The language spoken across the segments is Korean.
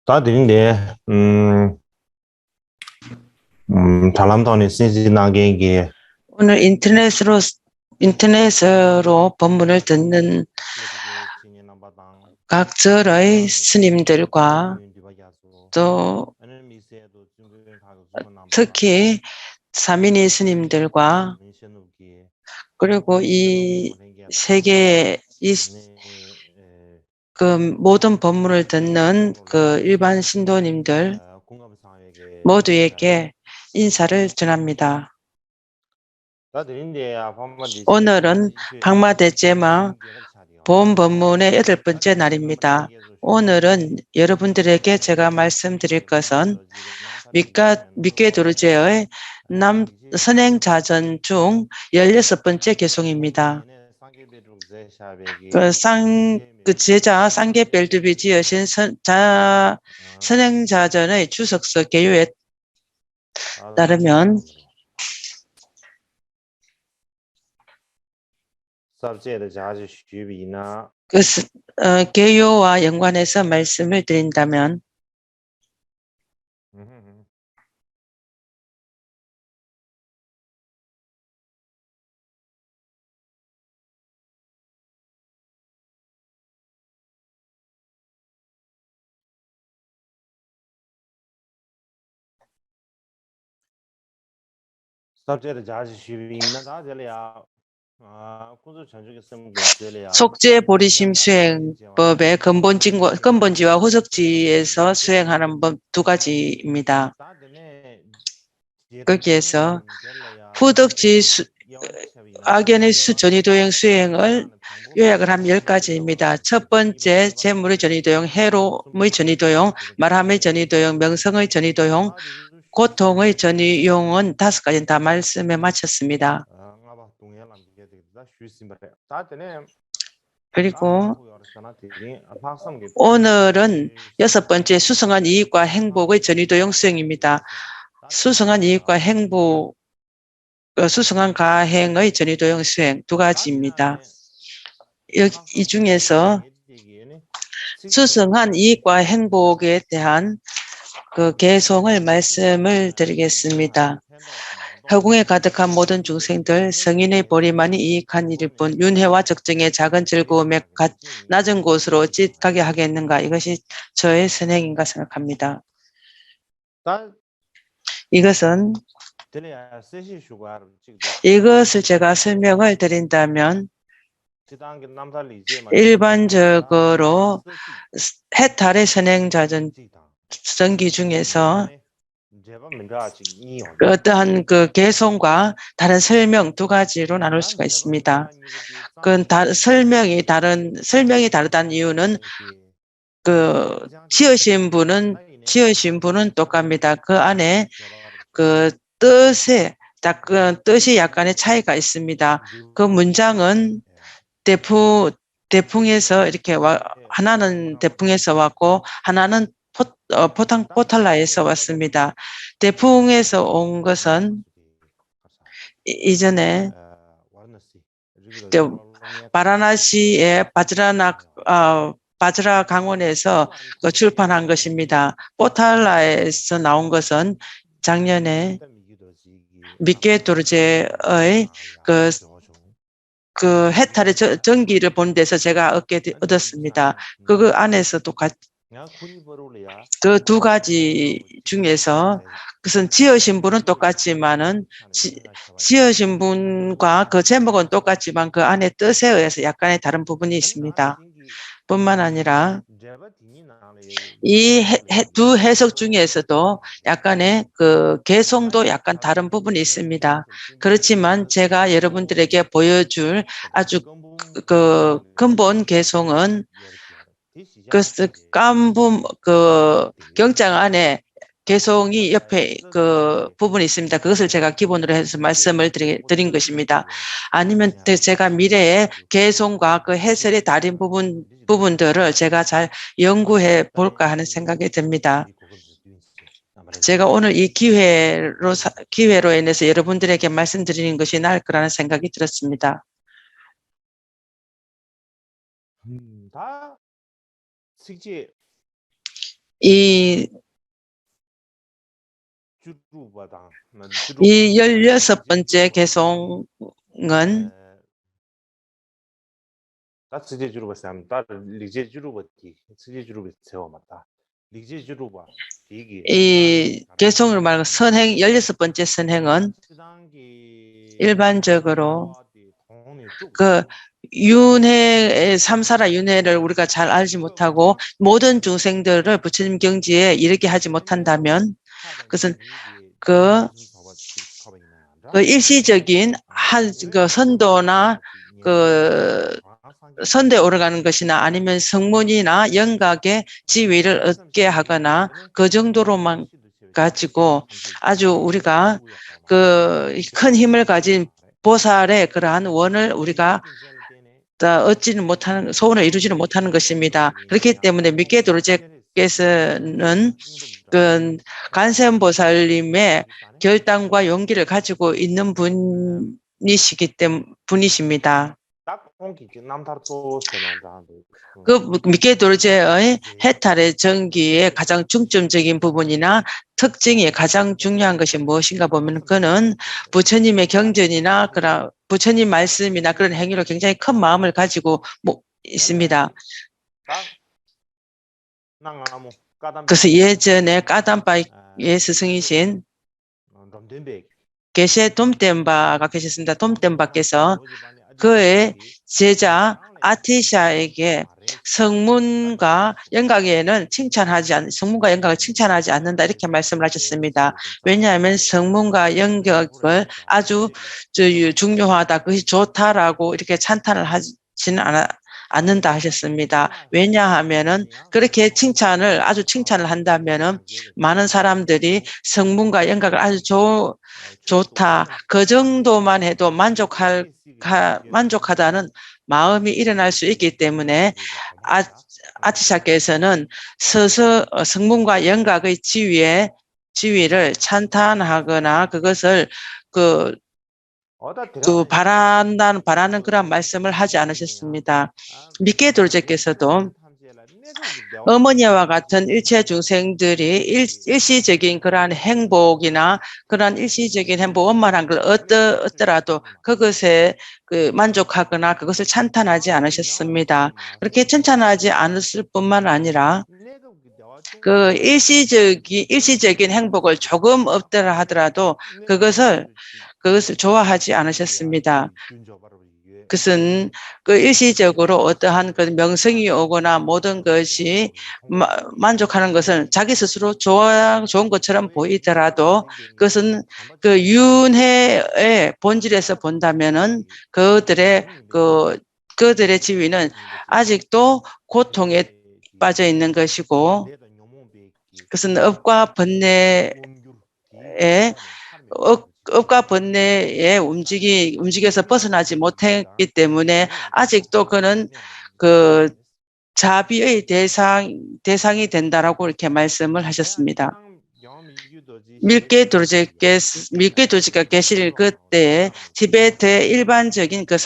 다들인데, 잘남다니 신신나게 오늘 인터넷으로 법문을 듣는 각 절의 스님들과 또 특히 사민이 스님들과 그리고 이 세계 그 모든 법문을 듣는 그 일반 신도님들 모두에게 인사를 전합니다. 오늘은 방마대제마 본 법문의 8번째 날입니다. 오늘은 여러분들에게 제가 말씀드릴 것은 미kke 도르제의 선행자전 중 16번째 개송입니다. 그 제자 쌍계벨두비 지으신 선행자전의 주석서 개요에 따르면 그 개요와 연관해서 말씀을 드린다면 속죄보리심 수행법의 근본지와 후석지에서 수행하는 법 두 가지입니다. 거기에서 후덕지 악연의 전이도용 수행을 요약을 하면 10가지입니다. 첫 번째, 재물의 전이도용, 해로움의 전이도용, 말함의 전이도용, 명성의 전이도용, 고통의 전이용은 5가지는 다 말씀에 마쳤습니다. 그리고 오늘은 6번째 수승한 이익과 행복의 전이도용 수행입니다. 수승한 이익과 행복, 수승한 가행의 전이도용 수행 2가지입니다. 이 중에서 수승한 이익과 행복에 대한 그 개송을 말씀을 드리겠습니다. 허공에 가득한 모든 중생들, 성인의 보리만이 이익한 일일 뿐 윤회와 적정의 작은 즐거움에 낮은 곳으로 찌가게 하겠는가? 이것이 저의 선행인가 생각합니다. 이것을 제가 설명을 드린다면 일반적으로 해탈의 선행자전 전기 중에서 어떠한 그 개송과 다른 설명 2가지로 나눌 수가 있습니다. 그 설명이 다르다는 이유는 그 지으신 분은 똑같습니다. 그 안에 그 뜻이 약간의 차이가 있습니다. 그 문장은 대풍에서 이렇게 하나는 대풍에서 왔고 하나는 포탈라에서 왔습니다. 대풍에서 온 것은 이전에 바라나시의 바즈라 강원에서 출판한 것입니다. 포탈라에서 나온 것은 작년에 미kke 도르제의 그 해탈의 전기를 본 데서 제가 얻었습니다. 그 안에서도 그 2가지 중에서 그것은 지으신 분은 똑같지만은 지으신 분과 그 제목은 똑같지만 그 안에 뜻에 의해서 약간의 다른 부분이 있습니다. 뿐만 아니라 이 2 해석 중에서도 약간의 그 개송도 약간 다른 부분이 있습니다. 그렇지만 제가 여러분들에게 보여줄 아주 그 근본 개송은 그 경장 안에 개송이 옆에 그 부분이 있습니다. 그것을 제가 기본으로 해서 말씀을 드린 것입니다. 아니면 제가 미래에 개송과 그 해설의 다른 부분들을 제가 잘 연구해 볼까 하는 생각이 듭니다. 제가 오늘 이 기회로 인해서 여러분들에게 말씀드리는 것이 나을 거라는 생각이 들었습니다. 이 16번째 개송은 이 개송으로 말하는 선행, 16번째 선행은 일반적으로 그 윤회의 삼사라 윤회를 우리가 잘 알지 못하고 모든 중생들을 부처님 경지에 이르게 하지 못한다면 그것은 그 일시적인 그 선도나 그 선대에 오르가는 것이나 아니면 성문이나 영각의 지위를 얻게 하거나 그 정도로만 가지고 아주 우리가 그 큰 힘을 가진 보살의 그러한 원을 우리가 얻지는 못하는, 소원을 이루지는 못하는 것입니다. 그렇기 때문에 미케도르제께서는 그 관세음보살님의 결단과 용기를 가지고 있는 분이십니다. 그 미케도르제의 해탈의 정기의 가장 중점적인 부분이나 특징이 가장 중요한 것이 무엇인가 보면 그는 부처님의 경전이나 그런 부처님 말씀이나 그런 행위로 굉장히 큰 마음을 가지고 있습니다. 그래서 예전에 까담바의 스승이신 게셰 돔덴바가 계셨습니다. 돔덴바께서 그의 제자 아티샤에게 성문과 영각에는 성문과 영각을 칭찬하지 않는다 이렇게 말씀을 하셨습니다. 왜냐하면 성문과 영각을 아주 중요하다, 그것이 좋다라고 이렇게 찬탄을 하지는 않는다 하셨습니다. 왜냐하면은 그렇게 아주 칭찬을 한다면은 많은 사람들이 성문과 영각을 아주 좋다, 그 정도만 해도 만족하다는 마음이 일어날 수 있기 때문에 아티샤께서는 성문과 영각의 지위를 찬탄하거나 그것을 바라는 그런 말씀을 하지 않으셨습니다. 미케도르제께서도 어머니와 같은 일체 중생들이 일시적인 그러한 행복이나 그런 일시적인 행복, 원만한 걸 얻더라도 그것에 만족하거나 그것을 찬탄하지 않으셨습니다. 그렇게 칭찬하지 않았을 뿐만 아니라 그 일시적인 행복을 조금 얻더라 하더라도 그것을 좋아하지 않으셨습니다. 그것은 그 일시적으로 어떠한 그 명성이 오거나 모든 것이 만족하는 것은 자기 스스로 좋은 것처럼 보이더라도 그것은 그 윤회의 본질에서 본다면은 그들의 지위는 아직도 고통에 빠져 있는 것이고, 그것은 업과 번뇌에 움직여서 벗어나지 못했기 때문에 아직도 그는 그 자비의 대상이 된다라고 이렇게 말씀을 하셨습니다. 밀케도르제가 계실 그때에 티베트의 일반적인 그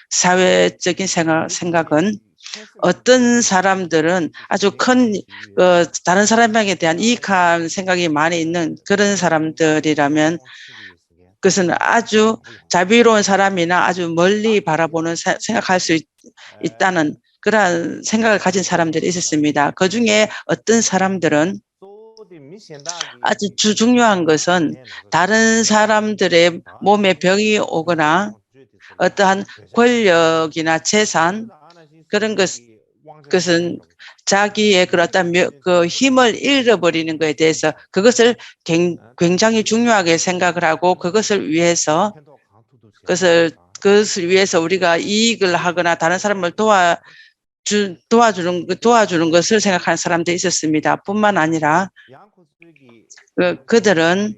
사회적인 생각은 어떤 사람들은 아주 큰 다른 사람에게 대한 이익한 생각이 많이 있는 그런 사람들이라면 그것은 아주 자비로운 사람이나 아주 멀리 바라보는 생각할 수 있다는 그런 생각을 가진 사람들이 있었습니다. 그중에 어떤 사람들은 아주 중요한 것은 다른 사람들의 몸에 병이 오거나 어떠한 권력이나 재산 그런 것은 자기의 그런 그 힘을 잃어버리는 것에 대해서 그것을 굉장히 중요하게 생각을 하고 그것을 위해서 우리가 이익을 하거나 다른 사람을 도와주는 것을 생각하는 사람들이 있었습니다. 뿐만 아니라 그들은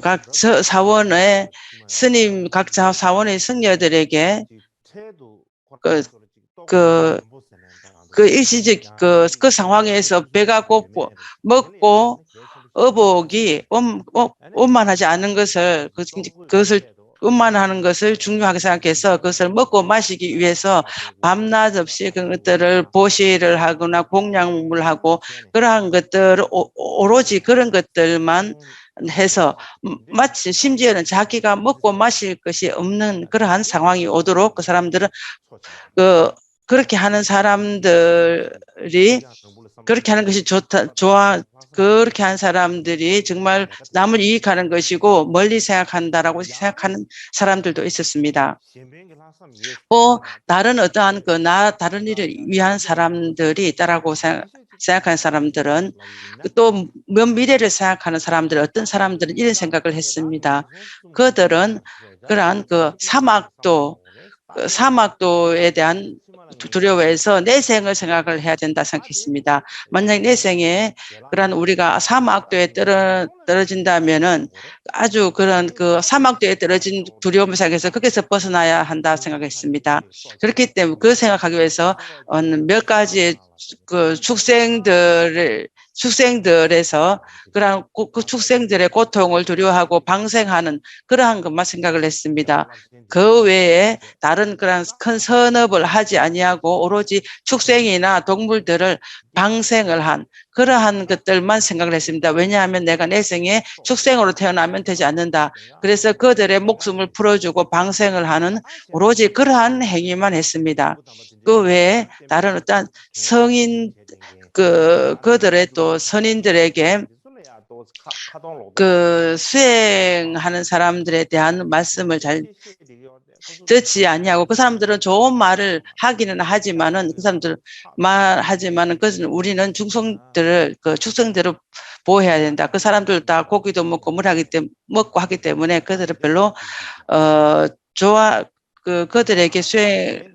각 사원의 스님, 각 사원의 승려들에게 일시적 그 상황에서 배가 고프고 먹고 어복이 원만하지 않은 그것을 음만하는 것을 중요하게 생각해서 그것을 먹고 마시기 위해서 밤낮 없이 그것들을 보시를 하거나 공양을 하고 그러한 것들을 오로지 그런 것들만 해서 마치 심지어는 자기가 먹고 마실 것이 없는 그러한 상황이 오도록 그 사람들은 그렇게 하는 사람들이 그렇게 하는 것이 좋아. 그렇게 한 사람들이 정말 남을 이익하는 것이고 멀리 생각한다라고 생각하는 사람들도 있었습니다. 다른 어떠한 다른 일을 위한 사람들이 있다라고 생각하는 사람들은 또 먼 미래를 생각하는 사람들, 어떤 사람들은 이런 생각을 했습니다. 그들은 그러한 사막도에 대한 두려워해서 내생을 생각을 해야 된다 생각했습니다. 만약 내생에 그런 우리가 사막도에 떨어진다면은 아주 그런 사막도에 떨어진 두려움을 생각해서 거기서 벗어나야 한다 생각했습니다. 그렇기 때문에 그 생각하기 위해서 몇 가지의 축생들에서 그런 그 축생들의 고통을 두려워하고 방생하는 그러한 것만 생각을 했습니다. 그 외에 다른 그런 큰 선업을 하지 아니하고 오로지 축생이나 동물들을 방생을 한 그러한 것들만 생각을 했습니다. 왜냐하면 내가 내생에 축생으로 태어나면 되지 않는다. 그래서 그들의 목숨을 풀어주고 방생을 하는 오로지 그러한 행위만 했습니다. 그 외에 다른 어떤 그들의 또 선인들에게 수행하는 사람들에 대한 말씀을 잘 듣지 아니하고 그 사람들은 좋은 말을 하기는 하지만은 그 사람들 말하지만은 그것은 우리는 축생들을 보호해야 된다. 그 사람들 다 고기도 먹고 먹고 하기 때문에 그들은 별로 그들에게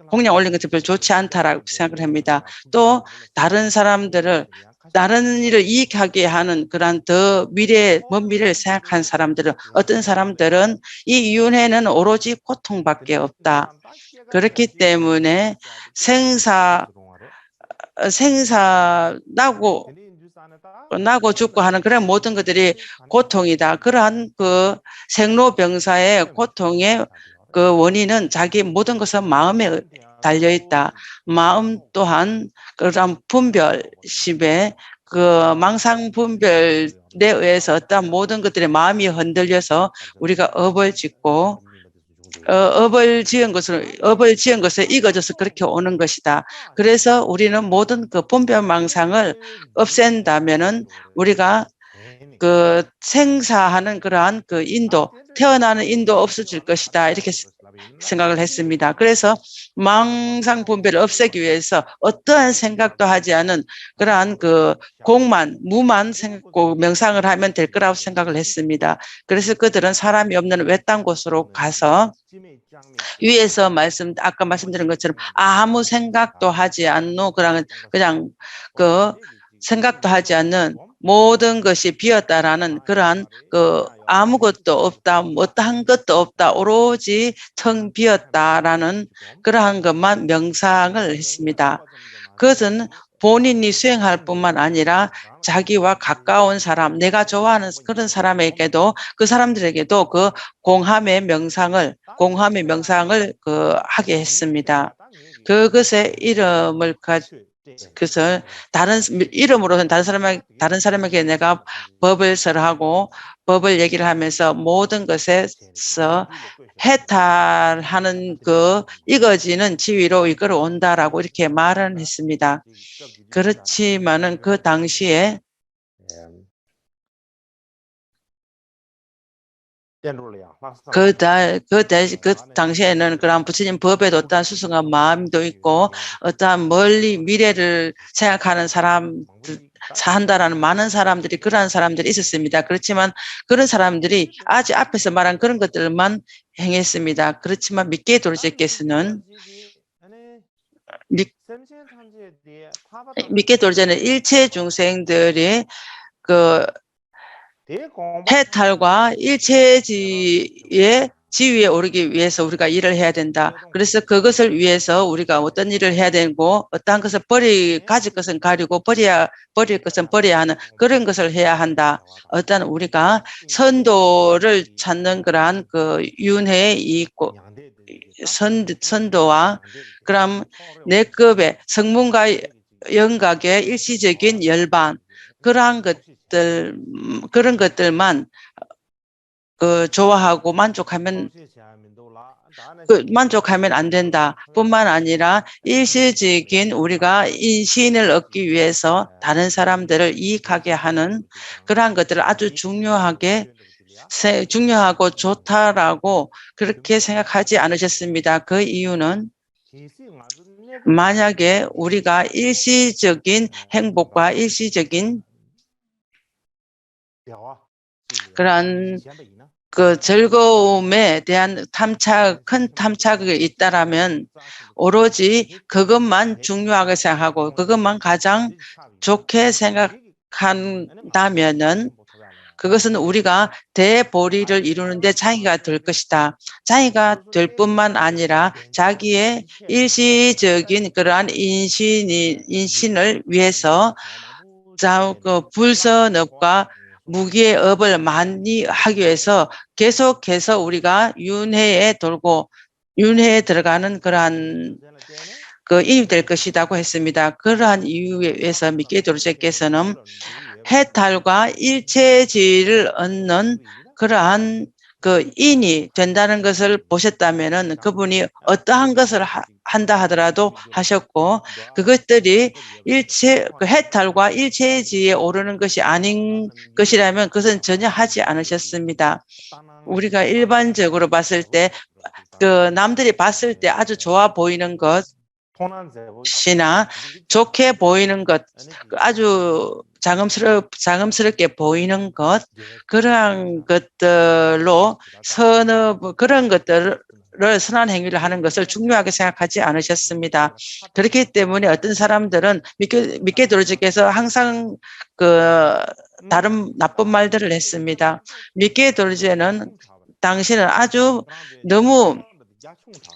공양 올린 것이 별로 좋지 않다라고 생각을 합니다. 또 다른 일을 이익하게 하는 그런 먼 미래를 생각한 사람들은 어떤 사람들은 이 윤회는 오로지 고통밖에 없다. 그렇기 때문에 나고 죽고 하는 그런 모든 것들이 고통이다. 그러한 생로병사의 고통의 원인은 자기 모든 것은 마음에 달려 있다. 마음 또한 그런 분별심에 망상 분별에 의해서 어떤 모든 것들의 마음이 흔들려서 우리가 업을 지은 것을 익어져서 그렇게 오는 것이다. 그래서 우리는 모든 분별망상을 없앤다면은 우리가 생사하는 그러한 태어나는 인도 없어질 것이다. 이렇게 생각을 했습니다. 그래서 망상 분별을 없애기 위해서 어떠한 생각도 하지 않은 그러한 무만 명상을 하면 될 거라고 생각을 했습니다. 그래서 그들은 사람이 없는 외딴 곳으로 가서 위에서 아까 말씀드린 것처럼 아무 생각도 하지 않는 그냥 생각도 하지 않는 모든 것이 비었다라는 그러한 아무것도 없다, 어떠한 것도 없다, 오로지 텅 비었다라는 그러한 것만 명상을 했습니다. 그것은 본인이 수행할 뿐만 아니라 자기와 가까운 사람, 내가 좋아하는 그런 사람에게도 그 사람들에게도 공함의 명상을 하게 했습니다. 그것의 이름을 그래서 이름으로는 다른 사람에게 내가 법을 설하고 법을 얘기를 하면서 모든 것에서 해탈하는 이거지는 지위로 이끌어 온다라고 이렇게 말은 했습니다. 그렇지만은 그 당시에 그 당시에는 그런 부처님 법에도 어떠한 수승한 마음도 있고 어떠한 멀리 미래를 생각하는 한다라는 많은 사람들이 그러한 사람들이 있었습니다. 그렇지만 그런 사람들이 아주 앞에서 말한 그런 것들만 행했습니다. 그렇지만 믿게 도르제께서는 일체 중생들이 해탈과 일체지의 지위에 오르기 위해서 우리가 일을 해야 된다. 그래서 그것을 위해서 우리가 어떤 일을 해야 되고 어떠한 것을 가질 것은 가리고 버릴 것은 버려야 하는 그런 것을 해야 한다. 어떤 우리가 선도를 찾는 그러한 그 윤회의 있고 선도와 그럼 내급의 성문과 영각의 일시적인 열반 그러한 그런 것들만 좋아하고 만족하면 안 된다. 뿐만 아니라 일시적인 우리가 인신을 얻기 위해서 다른 사람들을 이익하게 하는 그러한 것들을 아주 중요하고 좋다라고 그렇게 생각하지 않으셨습니다. 그 이유는 만약에 우리가 일시적인 행복과 일시적인 그런 그 즐거움에 대한 큰 탐착이 있다라면 오로지 그것만 중요하게 생각하고 그것만 가장 좋게 생각한다면은 그것은 우리가 대보리를 이루는데 장애가 될 것이다. 장애가 될 뿐만 아니라 자기의 일시적인 그러한 인신을 위해서 불선업과 무기의 업을 많이 하기 위해서 계속해서 우리가 윤회에 들어가는 그러한 인이 될 것이라고 했습니다. 그러한 이유에 의해서 미케도르제께서는 해탈과 일체지를 얻는 그러한 인이 된다는 것을 보셨다면은 그분이 어떠한 것을 한다 하더라도 하셨고 그것들이 해탈과 일체지에 오르는 것이 아닌 것이라면 그것은 전혀 하지 않으셨습니다. 우리가 일반적으로 봤을 때 남들이 봤을 때 아주 좋아 보이는 것이나 좋게 보이는 것 아주 장엄스럽게 보이는 것 그러한 것들로 그런 것들을 선한 행위를 하는 것을 중요하게 생각하지 않으셨습니다. 그렇기 때문에 어떤 사람들은 미케도르즈께서 항상 다른 나쁜 말들을 했습니다. 미케도르즈는 당신은 아주 너무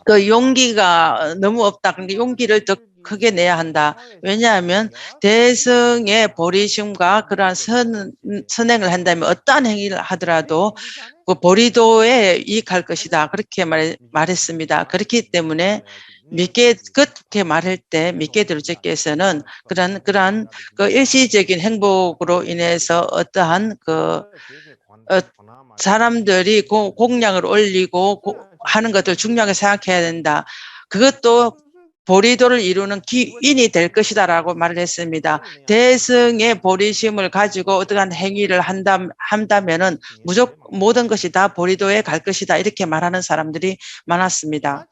용기가 너무 없다. 그러니까 용기를 더 크게 내야 한다. 왜냐하면 대성의 보리심과 그러한 선행을 한다면 어떠한 행위를 하더라도 그 보리도에 이익할 것이다. 그렇게 말했습니다. 그렇기 때문에 그렇게 말할 때 미케도르제께서는 그러한 일시적인 행복으로 인해서 어떠한 사람들이 공량을 올리고 하는 것들 중요하게 생각해야 된다. 그것도 보리도를 이루는 인이 될 것이다라고 말을 했습니다. 대승의 보리심을 가지고 어떠한 행위를 한다면은 무조건 모든 것이 다 보리도에 갈 것이다 이렇게 말하는 사람들이 많았습니다.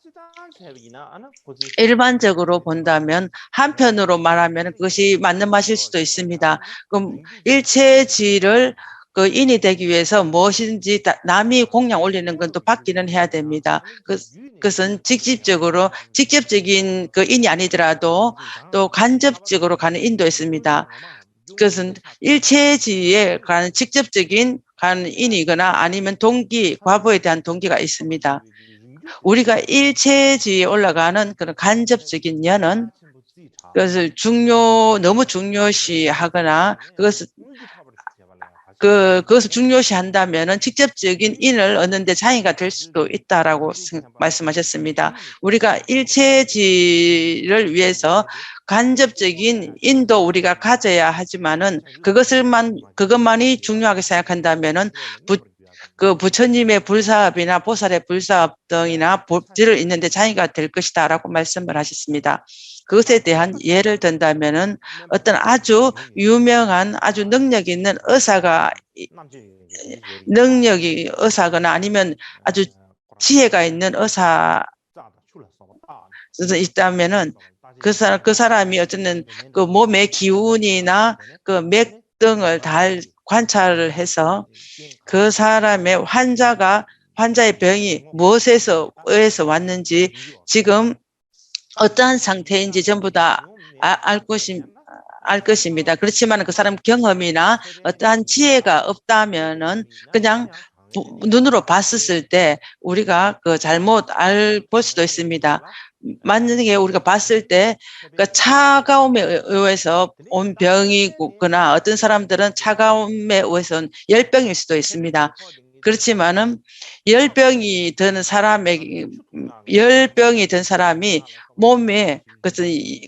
일반적으로 본다면 한편으로 말하면 그것이 맞는 말일 수도 있습니다. 그럼 일체지를 인이 되기 위해서 무엇인지 남이 공양 올리는 건 또 받기는 해야 됩니다. 그것은 직접적인 인이 아니더라도 또 간접적으로 가는 인도 있습니다. 그것은 일체지에 관한 직접적인 인이거나 아니면 과보에 대한 동기가 있습니다. 우리가 일체지에 올라가는 그런 간접적인 연은 그것을 너무 중요시하거나 그것을 중요시한다면은 직접적인 인을 얻는데 장애가 될 수도 있다라고 말씀하셨습니다. 우리가 일체지를 위해서 간접적인 인도 우리가 가져야 하지만은 그것만이 중요하게 생각한다면은 부처님의 불사업이나 보살의 불사업 등이나 법지를 있는데 장애가 될 것이다라고 말씀을 하셨습니다. 그것에 대한 예를 든다면은 어떤 아주 유명한 아주 능력 있는 의사거나 아니면 아주 지혜가 있는 의사가 있다면은 그 사람이 어쨌든 몸의 기운이나 맥 등을 다 관찰을 해서 그 사람의 환자의 병이 무엇에서 왔는지 지금 어떠한 상태인지 전부 다 알 것입니다. 그렇지만 그 사람 경험이나 어떠한 지혜가 없다면은 그냥 눈으로 봤었을 때 우리가 그 잘못 볼 수도 있습니다. 만약에 우리가 봤을 때 그 차가움에 의해서 온 병이거나 어떤 사람들은 차가움에 의해서 온 열병일 수도 있습니다. 그렇지만은 열병이 든 사람이 몸에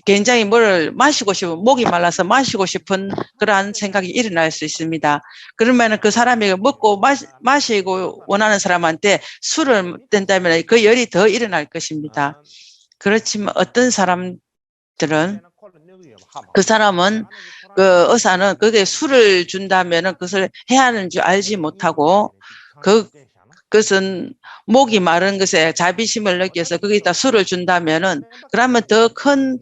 굉장히 뭐를 마시고 싶은, 목이 말라서 마시고 싶은 그러한 생각이 일어날 수 있습니다. 그러면은 그 사람이 먹고 마시고 원하는 사람한테 술을 뗀다면 그 열이 더 일어날 것입니다. 그렇지만 어떤 사람들은 그 사람은 그 의사는 그게 술을 준다면은 그것을 해야 하는 줄 알지 못하고 그것은 목이 마른 것에 자비심을 느껴서 거기다 술을 준다면은 그러면 더 큰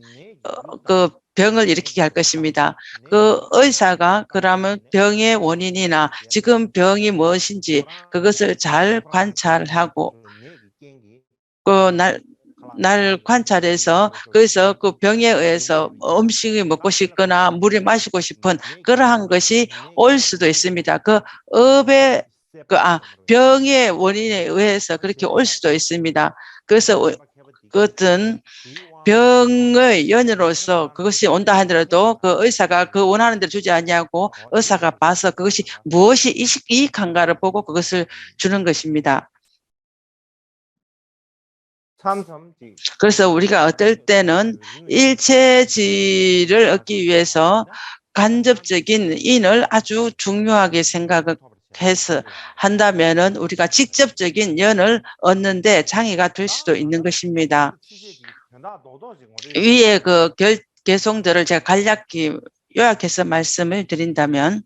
그 병을 일으키게 할 것입니다. 그 의사가 그러면 병의 원인이나 지금 병이 무엇인지 그것을 잘 관찰하고 날 관찰해서 그래서 그 병에 의해서 음식이 먹고 싶거나 물을 마시고 싶은 그러한 것이 올 수도 있습니다. 병의 원인에 의해서 그렇게 올 수도 있습니다. 그래서 어떤 병의 연유로서 그것이 온다 하더라도 그 의사가 그 원하는 대로 주지 않냐고 의사가 봐서 그것이 무엇이 이익한가를 보고 그것을 주는 것입니다. 그래서 우리가 어떨 때는 일체질을 얻기 위해서 간접적인 인을 아주 중요하게 생각해서 한다면은 우리가 직접적인 연을 얻는데 장애가 될 수도 있는 것입니다. 위에 그 개성들을 제가 간략히 요약해서 말씀을 드린다면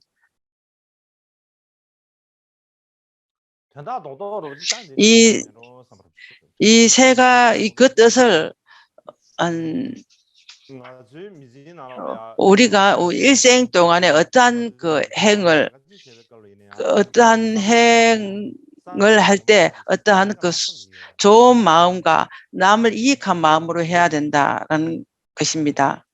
이 그 뜻을 우리가 일생 동안에 어떠한 행을 할 때 어떠한 그 좋은 마음과 남을 이익한 마음으로 해야 된다는 것입니다.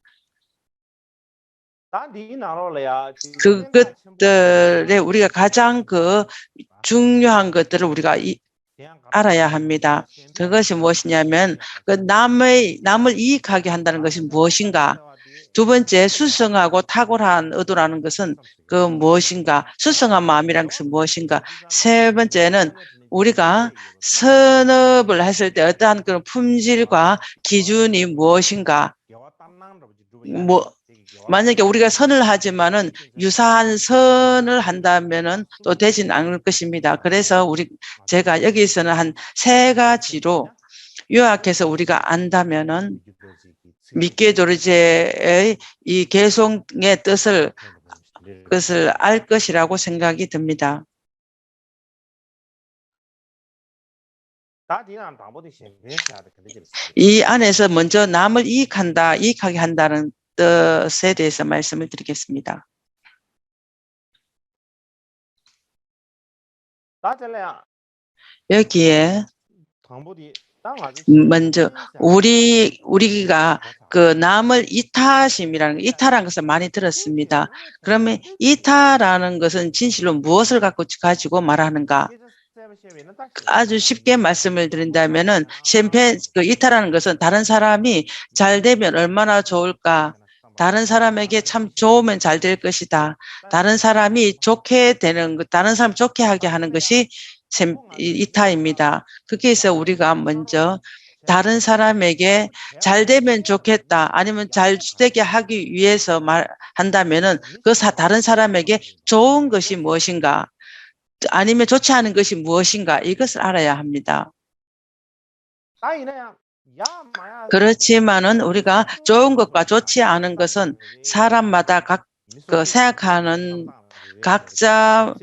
그것들에 우리가 가장 중요한 것들을 우리가 알아야 합니다. 그것이 무엇이냐면 남을 이익하게 한다는 것이 무엇인가? 두 번째, 수성하고 탁월한 의도라는 것은 무엇인가? 수성한 마음이라는 것은 무엇인가? 세 번째는 우리가 선업을 했을 때 어떠한 그런 품질과 기준이 무엇인가? 만약에 우리가 선을 하지만은 유사한 선을 한다면은 또 되진 않을 것입니다. 그래서 제가 여기서는 한 3가지로 요약해서 우리가 안다면은 미케도르제의 이 개송의 그것을 알 것이라고 생각이 듭니다. 이 안에서 먼저 남을 이익하게 한다는 뜻에 대해서 말씀을 드리겠습니다. 여기에 먼저 우리가 남을 이타라는 것을 많이 들었습니다. 그러면 이타라는 것은 진실로 무엇을 가지고 말하는가? 아주 쉽게 말씀을 드린다면은 이타라는 것은 다른 사람이 잘 되면 얼마나 좋을까? 다른 사람에게 참 좋으면 잘 될 것이다. 다른 사람이 좋게 되는 것, 다른 사람 좋게 하게 하는 것이 이타입니다. 거기에서 우리가 먼저 다른 사람에게 잘 되면 좋겠다, 아니면 잘 되게 하기 위해서 한다면은 다른 사람에게 좋은 것이 무엇인가, 아니면 좋지 않은 것이 무엇인가, 이것을 알아야 합니다. 그렇지만은 우리가 좋은 것과 좋지 않은 것은 사람마다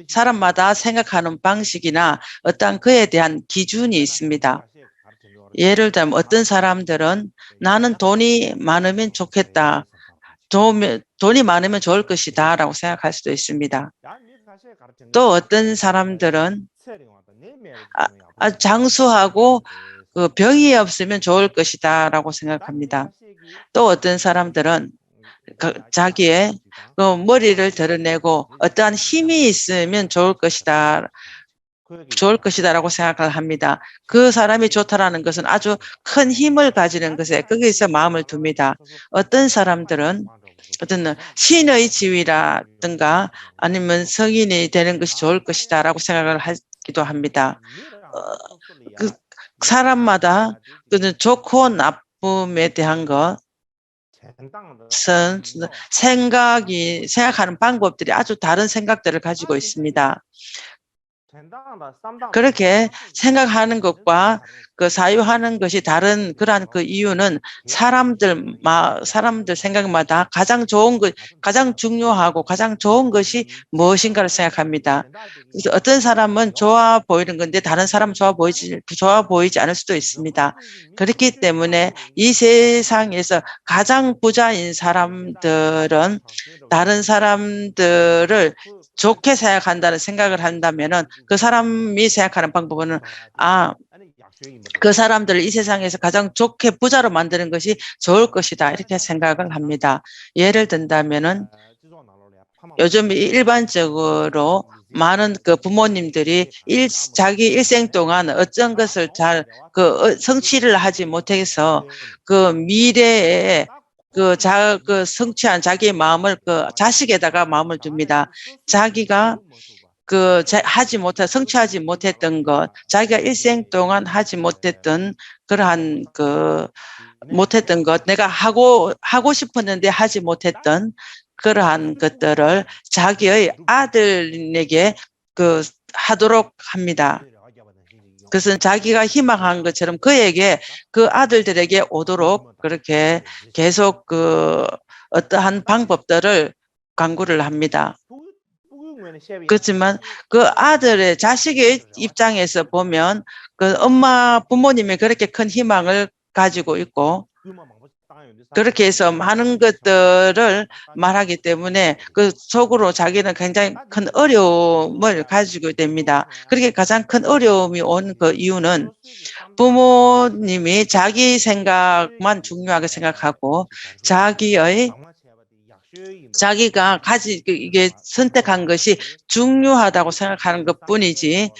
사람마다 생각하는 방식이나 어떤 그에 대한 기준이 있습니다. 예를 들면 어떤 사람들은 나는 돈이 많으면 좋겠다, 돈이 많으면 좋을 것이다 라고 생각할 수도 있습니다. 또 어떤 사람들은 장수하고 병이 없으면 좋을 것이다 라고 생각합니다. 또 어떤 사람들은 자기의 머리를 드러내고 어떠한 힘이 있으면 좋을 것이다. 좋을 것이다라고 생각을 합니다. 그 사람이 좋다라는 것은 아주 큰 힘을 가지는 것에 거기서 마음을 둡니다. 어떤 사람들은 어떤 신의 지위라든가 아니면 성인이 되는 것이 좋을 것이다라고 생각을 하기도 합니다. 그 사람마다 좋고 나쁨에 대한 것은 생각하는 방법들이 아주 다른 생각들을 가지고 있습니다. 그렇게 생각하는 것과 그 사유하는 것이 다른 그러한 그 이유는 사람들 생각마다 가장 좋은 것, 가장 중요하고 가장 좋은 것이 무엇인가를 생각합니다. 그래서 어떤 사람은 좋아 보이는 건데 다른 사람은 좋아 보이지 않을 수도 있습니다. 그렇기 때문에 이 세상에서 가장 부자인 사람들은 다른 사람들을 좋게 생각한다는 생각을 한다면은 그 사람이 생각하는 방법은 그 사람들을 이 세상에서 가장 좋게 부자로 만드는 것이 좋을 것이다 이렇게 생각을 합니다. 예를 든다면은 요즘 일반적으로 많은 그 부모님들이 자기 일생 동안 어떤 것을 잘 성취를 하지 못해서 그 미래에 성취한 자기의 마음을 자식에다가 마음을 둡니다. 자기가 성취하지 못했던 것, 자기가 일생 동안 하지 못했던 그러한 못했던 것, 내가 하고 싶었는데 하지 못했던 그러한 것들을 자기의 아들에게 하도록 합니다. 그것은 자기가 희망한 것처럼 그에게 그 아들들에게 오도록 그렇게 계속 어떠한 방법들을 강구를 합니다. 그렇지만 그 아들의 자식의 입장에서 보면 부모님이 그렇게 큰 희망을 가지고 있고 그렇게 해서 많은 것들을 말하기 때문에 그 속으로 자기는 굉장히 큰 어려움을 가지고 됩니다. 그렇게 가장 큰 어려움이 온 그 이유는 부모님이 자기 생각만 중요하게 생각하고 자기가 이게 선택한 것이 중요하다고 생각하는 것뿐이지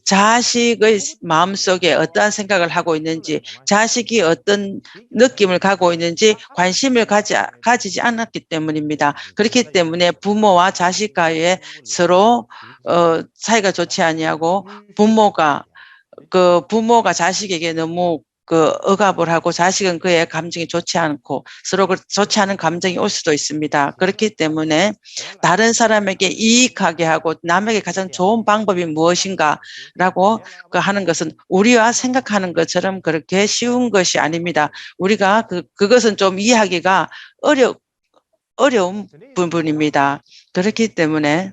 자식의 마음속에 어떠한 생각을 하고 있는지 자식이 어떤 느낌을 갖고 있는지 관심을 가지지 않았기 때문입니다. 그렇기 때문에 부모와 자식과의 서로 사이가 좋지 아니하고 부모가 자식에게 너무 억압을 하고 자식은 그의 감정이 좋지 않고 서로 좋지 않은 감정이 올 수도 있습니다. 그렇기 때문에 다른 사람에게 이익하게 하고 남에게 가장 좋은 방법이 무엇인가라고 하는 것은 우리와 생각하는 것처럼 그렇게 쉬운 것이 아닙니다. 우리가 그것은 좀 이해하기가 어려운 부분입니다. 그렇기 때문에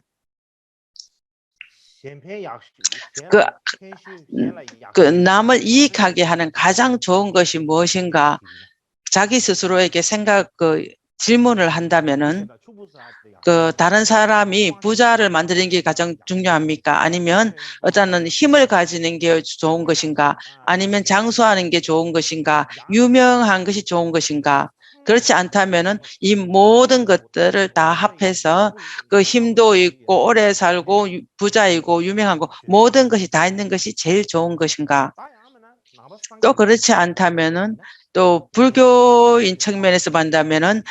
남을 이익하게 하는 가장 좋은 것이 무엇인가? 자기 스스로에게 질문을 한다면은 다른 사람이 부자를 만드는 게 가장 중요합니까? 아니면 어떤 힘을 가지는 게 좋은 것인가? 아니면 장수하는 게 좋은 것인가? 유명한 것이 좋은 것인가? 그렇지 않다면은 이 모든 것들을 다 합해서 힘도 있고 오래 살고 부자이고 유명하고 모든 것이 다 있는 것이 제일 좋은 것인가? 또 그렇지 않다면은 또 불교인 측면에서 본다면은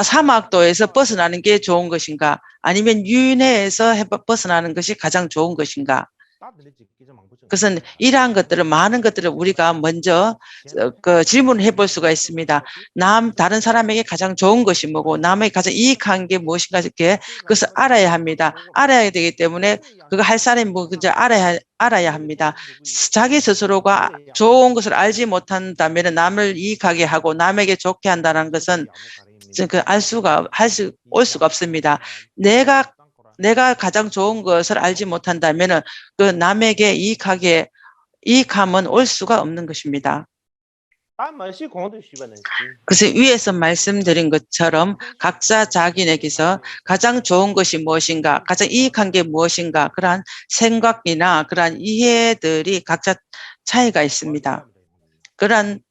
사막도에서 벗어나는 게 좋은 것인가? 아니면 윤회에서 벗어나는 것이 가장 좋은 것인가? 그것은 이러한 많은 것들을 우리가 먼저 질문을 해볼 수가 있습니다. 다른 사람에게 가장 좋은 것이 뭐고 남에게 가장 이익한 게 무엇인가 그것을 알아야 합니다. 알아야 되기 때문에 그거 할 사람이 뭔지 알아야 합니다. 자기 스스로가 좋은 것을 알지 못한다면 남을 이익하게 하고 남에게 좋게 한다는 것은 올 수가 없습니다. 내가 가장 좋은 것을 알지 못한다면 남에게 이익함은 올 수가 없는 것입니다. 그래서 위에서 말씀드린 것처럼 각자 자기에게서 가장 좋은 것이 무엇인가, 가장 이익한 게 무엇인가 그러한 생각이나 그러한 이해들이 각자 차이가 있습니다. 그러한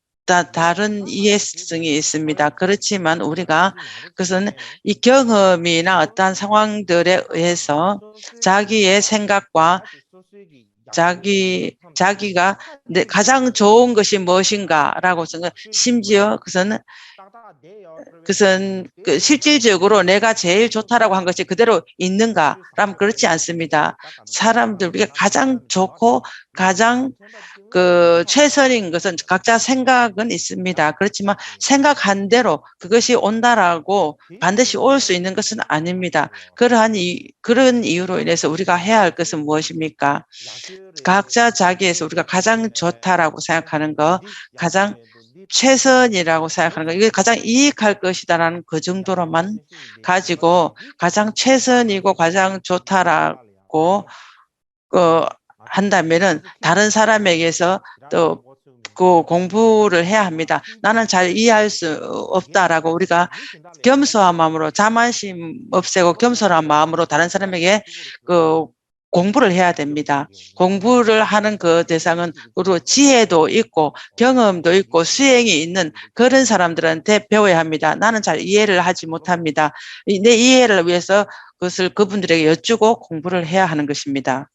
다른 이해성이 있습니다. 그렇지만 우리가 그것은 이 경험이나 어떠한 상황들에 의해서 자기의 생각과 자기가 가장 좋은 것이 무엇인가라고 생각, 심지어 그것은 실질적으로 내가 제일 좋다라고 한 것이 그대로 있는가라면 그렇지 않습니다. 사람들 우리가 가장 좋고 가장 최선인 것은 각자 생각은 있습니다. 그렇지만 생각한 대로 그것이 온다라고 반드시 올 수 있는 것은 아닙니다. 그런 이유로 인해서 우리가 해야 할 것은 무엇입니까? 각자 자기에서 우리가 가장 좋다라고 생각하는 거, 가장 최선이라고 생각하는 거, 이게 가장 이익할 것이다라는 그 정도로만 가지고 가장 최선이고 가장 좋다라고 한다면은 다른 사람에게서 또 그 공부를 해야 합니다. 나는 잘 이해할 수 없다라고 우리가 겸손한 마음으로 자만심 없애고 겸손한 마음으로 다른 사람에게 공부를 해야 됩니다. 공부를 하는 그 대상은 그리고 지혜도 있고 경험도 있고 수행이 있는 그런 사람들한테 배워야 합니다. 나는 잘 이해를 하지 못합니다. 내 이해를 위해서 그것을 그분들에게 여쭈고 공부를 해야 하는 것입니다.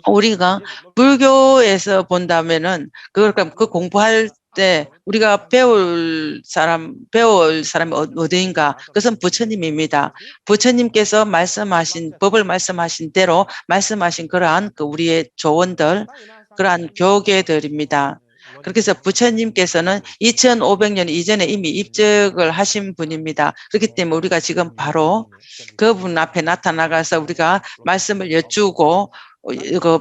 우리가 불교에서 본다면은 그 공부할 때 우리가 배울 사람이 어디인가? 그것은 부처님입니다. 부처님께서 말씀하신 법을 말씀하신 대로 말씀하신 그러한 우리의 조언들, 그러한 교계들입니다. 그렇게 해서 부처님께서는 2500년 이전에 이미 입적을 하신 분입니다. 그렇기 때문에 우리가 지금 바로 그분 앞에 나타나가서 우리가 말씀을 여쭈고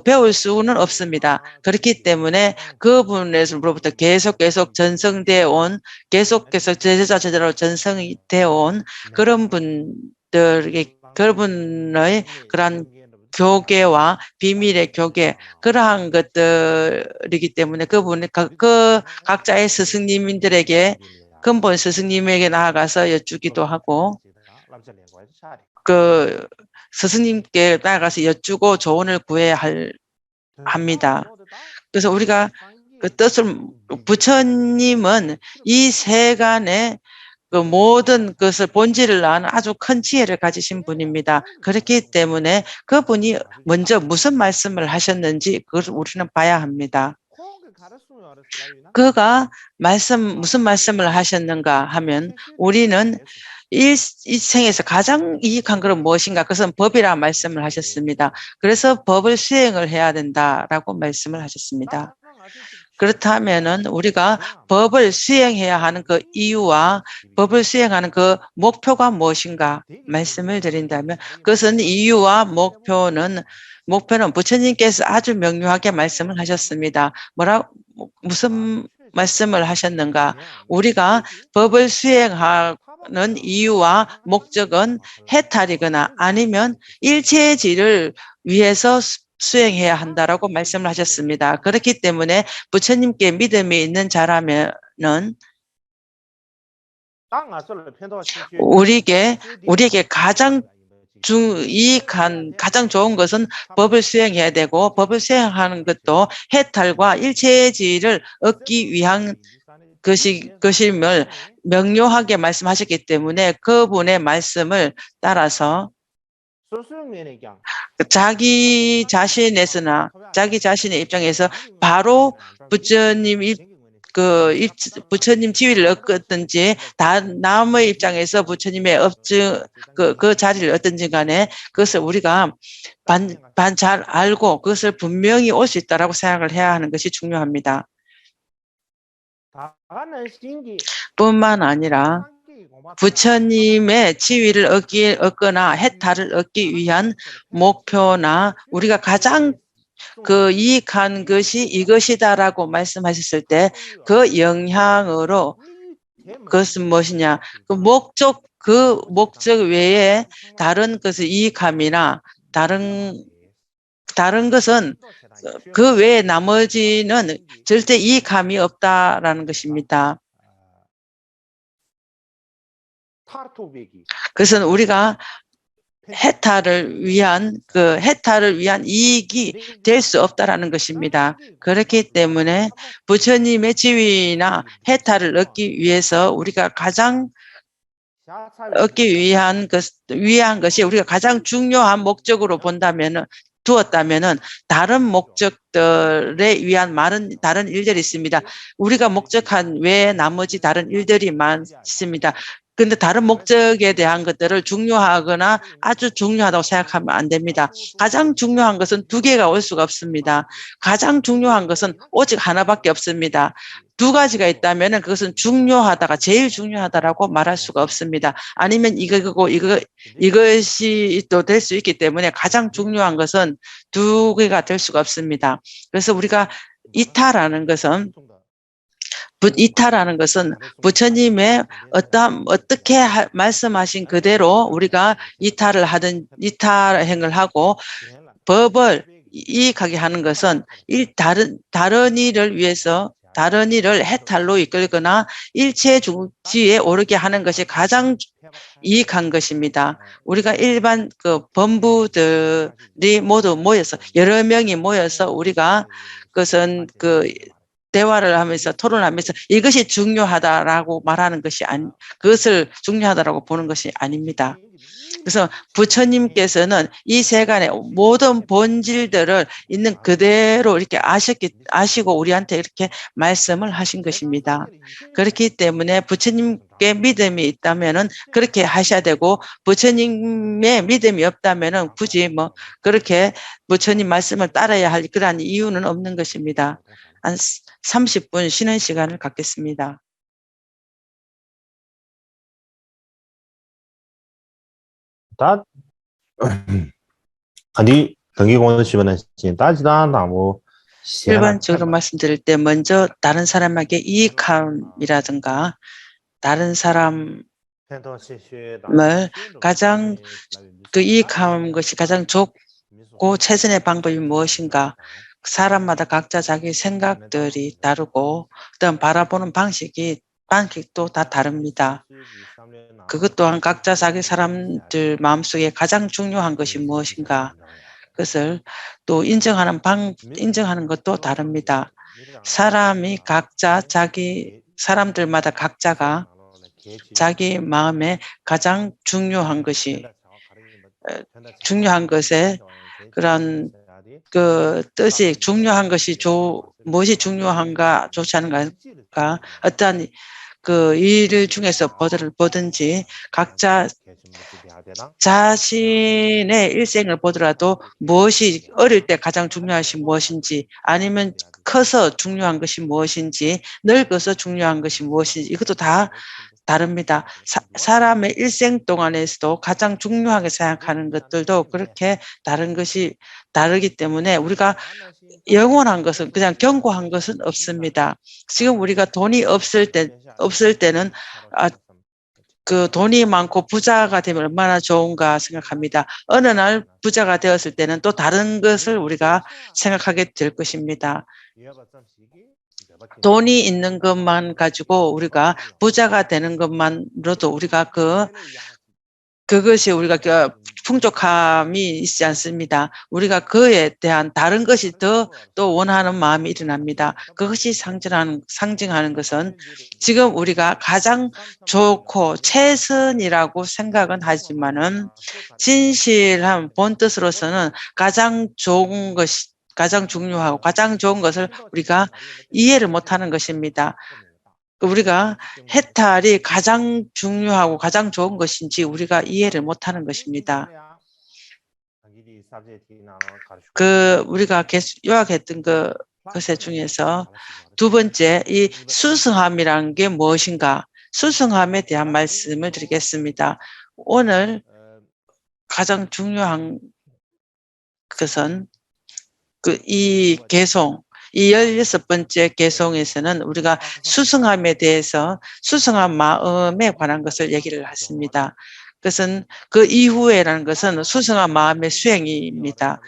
배울 수는 없습니다. 그렇기 때문에 그분으로부터 계속 전성되어 온, 계속해서 제자로 전성이 되어 온 그런 분들에게, 그분의 그런 교계와 비밀의 교계, 그러한 것들이기 때문에 그분이 그 각자의 스승님들에게, 근본 스승님에게 나아가서 여쭈기도 하고 스승님께 나아가서 여쭈고 조언을 구해야 합니다. 그래서 우리가 부처님은 이 세간의 모든 것을 본질을 아는 아주 큰 지혜를 가지신 분입니다. 그렇기 때문에 그분이 먼저 무슨 말씀을 하셨는지 그걸 우리는 봐야 합니다. 그가 무슨 말씀을 하셨는가 하면 우리는 이 생에서 가장 이익한 것은 무엇인가? 그것은 법이라 말씀을 하셨습니다. 그래서 법을 수행을 해야 된다라고 말씀을 하셨습니다. 그렇다면은 우리가 법을 수행해야 하는 그 이유와 법을 수행하는 그 목표가 무엇인가 말씀을 드린다면 그것은 이유와 목표는 부처님께서 아주 명료하게 말씀을 하셨습니다. 무슨 말씀을 하셨는가? 우리가 법을 수행하는 이유와 목적은 해탈이거나 아니면 일체질을 위해서 수행해야 한다라고 말씀을 하셨습니다. 그렇기 때문에 부처님께 믿음이 있는 자라면은 우리에게 가장 가장 좋은 것은 법을 수행해야 되고 법을 수행하는 것도 해탈과 일체질을 얻기 위한 것임을 명료하게 말씀하셨기 때문에 그분의 말씀을 따라서 자기 자신의 입장에서 바로 부처님 지위를 얻든지 남의 입장에서 부처님의 그 자리를 얻든지 간에 그것을 우리가 잘 알고 그것을 분명히 올 수 있다라고 생각을 해야 하는 것이 중요합니다. 뿐만 아니라 부처님의 지위를 얻거나 해탈을 얻기 위한 목표나 우리가 가장 이익한 것이 이것이다라고 말씀하셨을 때 그 영향으로 그것은 무엇이냐? 그 목적 외에 다른 것을 이익함이나 다른 것은 그 외에 나머지는 절대 이익함이 없다라는 것입니다. 그것은 우리가 해탈을 위한 이익이 될 수 없다라는 것입니다. 그렇기 때문에 부처님의 지위나 해탈을 얻기 위해서 우리가 가장 얻기 위한 것이 우리가 가장 중요한 목적으로 본다면 두었다면은 다른 목적들에 위한 많은 다른 일들이 있습니다. 우리가 목적한 외에 나머지 다른 일들이 많습니다. 근데 다른 목적에 대한 것들을 중요하거나 아주 중요하다고 생각하면 안 됩니다. 가장 중요한 것은 두 개가 올 수가 없습니다. 가장 중요한 것은 오직 하나밖에 없습니다. 두 가지가 있다면 그것은 중요하다가 제일 중요하다라고 말할 수가 없습니다. 아니면 이것이 또 될 수 있기 때문에 가장 중요한 것은 두 개가 될 수가 없습니다. 그래서 우리가 이타라는 것은 부처님의 어떻게 말씀하신 그대로 우리가 이타행을 하고 법을 이익하게 하는 것은 다른 일을 위해서 다른 일을 해탈로 이끌거나 일체 중지에 오르게 하는 것이 가장 이익한 것입니다. 우리가 일반 그 범부들이 모두 모여서 여러 명이 모여서 우리가 그것은 그 대화를 하면서 토론하면서 이것이 중요하다라고 말하는 것이 그것을 중요하다라고 보는 것이 아닙니다. 그래서 부처님께서는 이 세간의 모든 본질들을 있는 그대로 이렇게 아시고 우리한테 이렇게 말씀을 하신 것입니다. 그렇기 때문에 부처님께 믿음이 있다면은 그렇게 하셔야 되고 부처님의 믿음이 없다면은 굳이 뭐 그렇게 부처님 말씀을 따라야 할 그러한 이유는 없는 것입니다. 한 30분 쉬는 시간을 갖겠습니다. 다 어디 등기공원 주변에 따지다 나무 일반적으로 말씀드릴 때 먼저 다른 사람에게 이익함이라든가 다른 사람을 가장 그 이익하는 것이 가장 좋고 최선의 방법이 무엇인가. 사람마다 각자 자기 생각들이 다르고 그다음 바라보는 방식도 다 다릅니다. 그것 또한 각자 자기 사람들 마음속에 가장 중요한 것이 무엇인가. 그것을 또 인정하는 것도 다릅니다. 사람들마다 각자가 자기 마음에 가장 중요한 것에 그런 그 뜻이 중요한 것이 무엇이 중요한가 좋지 않은가 어떠한 그 일 중에서 보든지 각자 자신의 일생을 보더라도 무엇이 어릴 때 가장 중요한 것이 무엇인지 아니면 커서 중요한 것이 무엇인지 늙어서 중요한 것이 무엇인지 이것도 다 다릅니다. 사람의 일생 동안에서도 가장 중요하게 생각하는 것들도 그렇게 다르기 때문에 우리가 영원한 것은 그냥 견고한 것은 없습니다. 지금 우리가 돈이 없을 때는 그 돈이 많고 부자가 되면 얼마나 좋은가 생각합니다. 어느 날 부자가 되었을 때는 또 다른 것을 우리가 생각하게 될 것입니다. 돈이 있는 것만 가지고 우리가 부자가 되는 것만으로도 우리가 그것이 우리가 풍족함이 있지 않습니다. 우리가 그에 대한 다른 것이 더 또 원하는 마음이 일어납니다. 그것이 상징하는 것은 지금 우리가 가장 좋고 최선이라고 생각은 하지만은 진실한 본뜻으로서는 가장 중요하고 가장 좋은 것을 우리가 이해를 못하는 것입니다. 우리가 해탈이 가장 중요하고 가장 좋은 것인지 우리가 이해를 못하는 것입니다. 우리가 계속 요약했던 것에 중에서 두 번째, 이 수승함이라는 게 무엇인가? 수승함에 대한 말씀을 드리겠습니다. 오늘 가장 중요한 것은 이 16번째 개송에서는 우리가 수승함에 대해서 수승한 마음에 관한 것을 얘기를 했습니다. 그것은 그 이후에라는 것은 수승한 마음의 수행입니다.